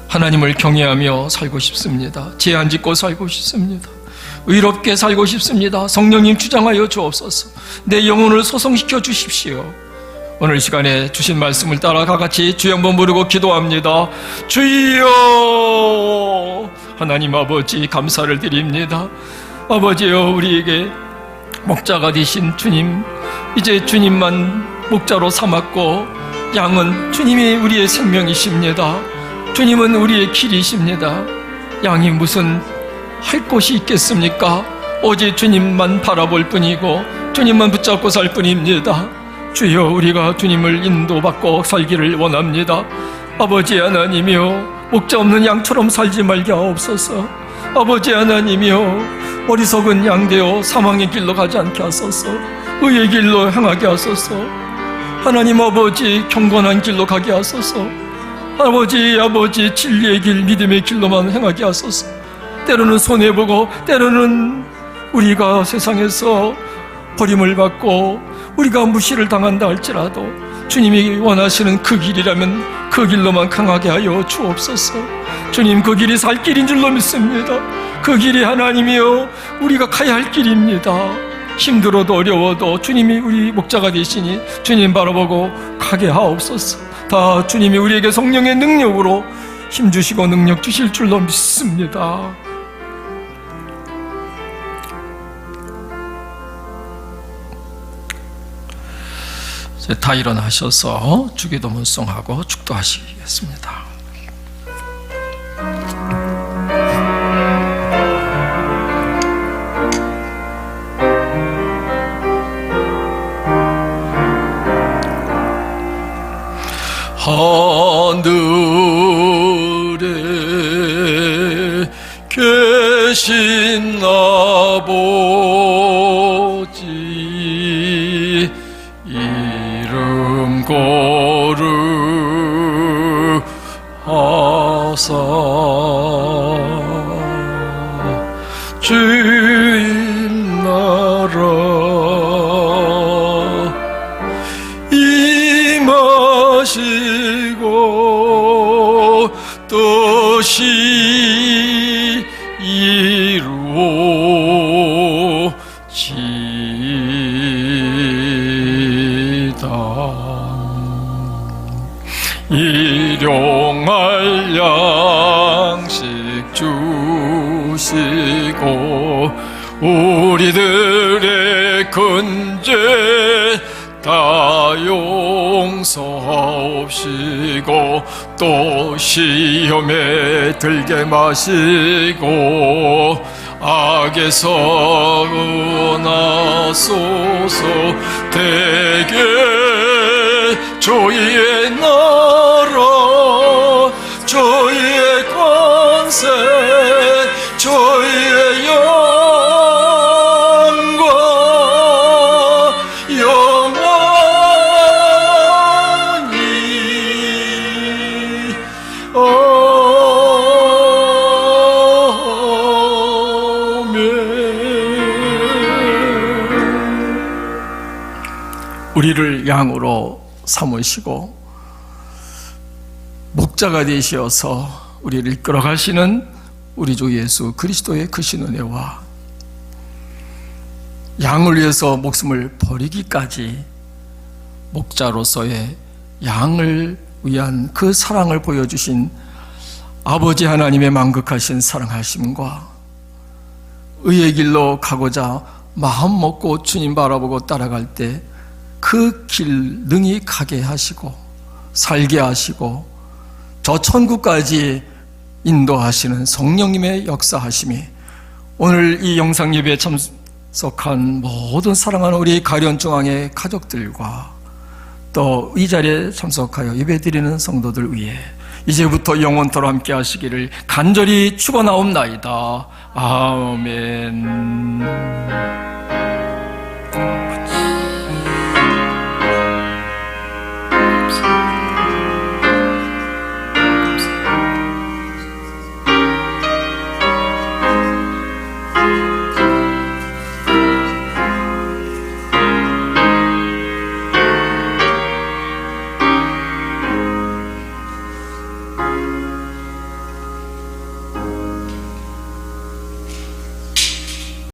하나님을 경외하며 살고 싶습니다. 죄 안 짓고 살고 싶습니다. 의롭게 살고 싶습니다. 성령님 주장하여 주옵소서. 내 영혼을 소성시켜 주십시오. 오늘 시간에 주신 말씀을 따라 다같이 주여 한번 부르고 기도합니다. 주여 하나님 아버지 감사를 드립니다. 아버지여 우리에게 목자가 되신 주님 이제 주님만 목자로 삼았고 양은 주님이 우리의 생명이십니다. 주님은 우리의 길이십니다. 양이 무슨 할 곳이 있겠습니까? 오직 주님만 바라볼 뿐이고 주님만 붙잡고 살 뿐입니다. 주여 우리가 주님을 인도받고 살기를 원합니다. 아버지 하나님이여 목자 없는 양처럼 살지 말게 하옵소서. 아버지 하나님이여 어리석은 양되어 사망의 길로 가지 않게 하소서. 의의 길로 향하게 하소서. 하나님 아버지 경건한 길로 가게 하소서. 아버지 진리의 길 믿음의 길로만 행하게 하소서. 때로는 손해보고 때로는 우리가 세상에서 버림을 받고 우리가 무시를 당한다 할지라도 주님이 원하시는 그 길이라면 그 길로만 강하게 하여 주옵소서. 주님 그 길이 살 길인 줄로 믿습니다. 그 길이 하나님이여 우리가 가야 할 길입니다. 힘들어도 어려워도 주님이 우리 목자가 되시니 주님 바라보고 가게 하옵소서. 다 주님이 우리에게 성령의 능력으로 힘주시고 능력 주실 줄로 믿습니다. 다 일어나셔서 주기도 문송하고 축도하시겠습니다. 하늘에 계신 아버지 이름 거룩하사 주님 나라 임하시고 뜻이 이루어지이다. 일용할 양식 주시고 우리들의 근죄 다 용서하옵시고 또 시험에 들게 마시고 악에서 은하소서. 대개 주의 나라 주의 권세 주의 영광 영원히 우리를 양으로 삼으시고 목자가 되시어서 우리를 이끌어가시는 우리 주 예수 그리스도의 크신 은혜와 양을 위해서 목숨을 버리기까지 목자로서의 양을 위한 그 사랑을 보여주신 아버지 하나님의 만극하신 사랑하심과 의의 길로 가고자 마음 먹고 주님 바라보고 따라갈 때 그 길 능히 가게 하시고 살게 하시고 저 천국까지 인도하시는 성령님의 역사하심이 오늘 이 영상 예배에 참석한 모든 사랑하는 우리 가련중앙의 가족들과 또 이 자리에 참석하여 예배드리는 성도들 위해 이제부터 영원토록 함께 하시기를 간절히 축원하옵나이다. 아멘.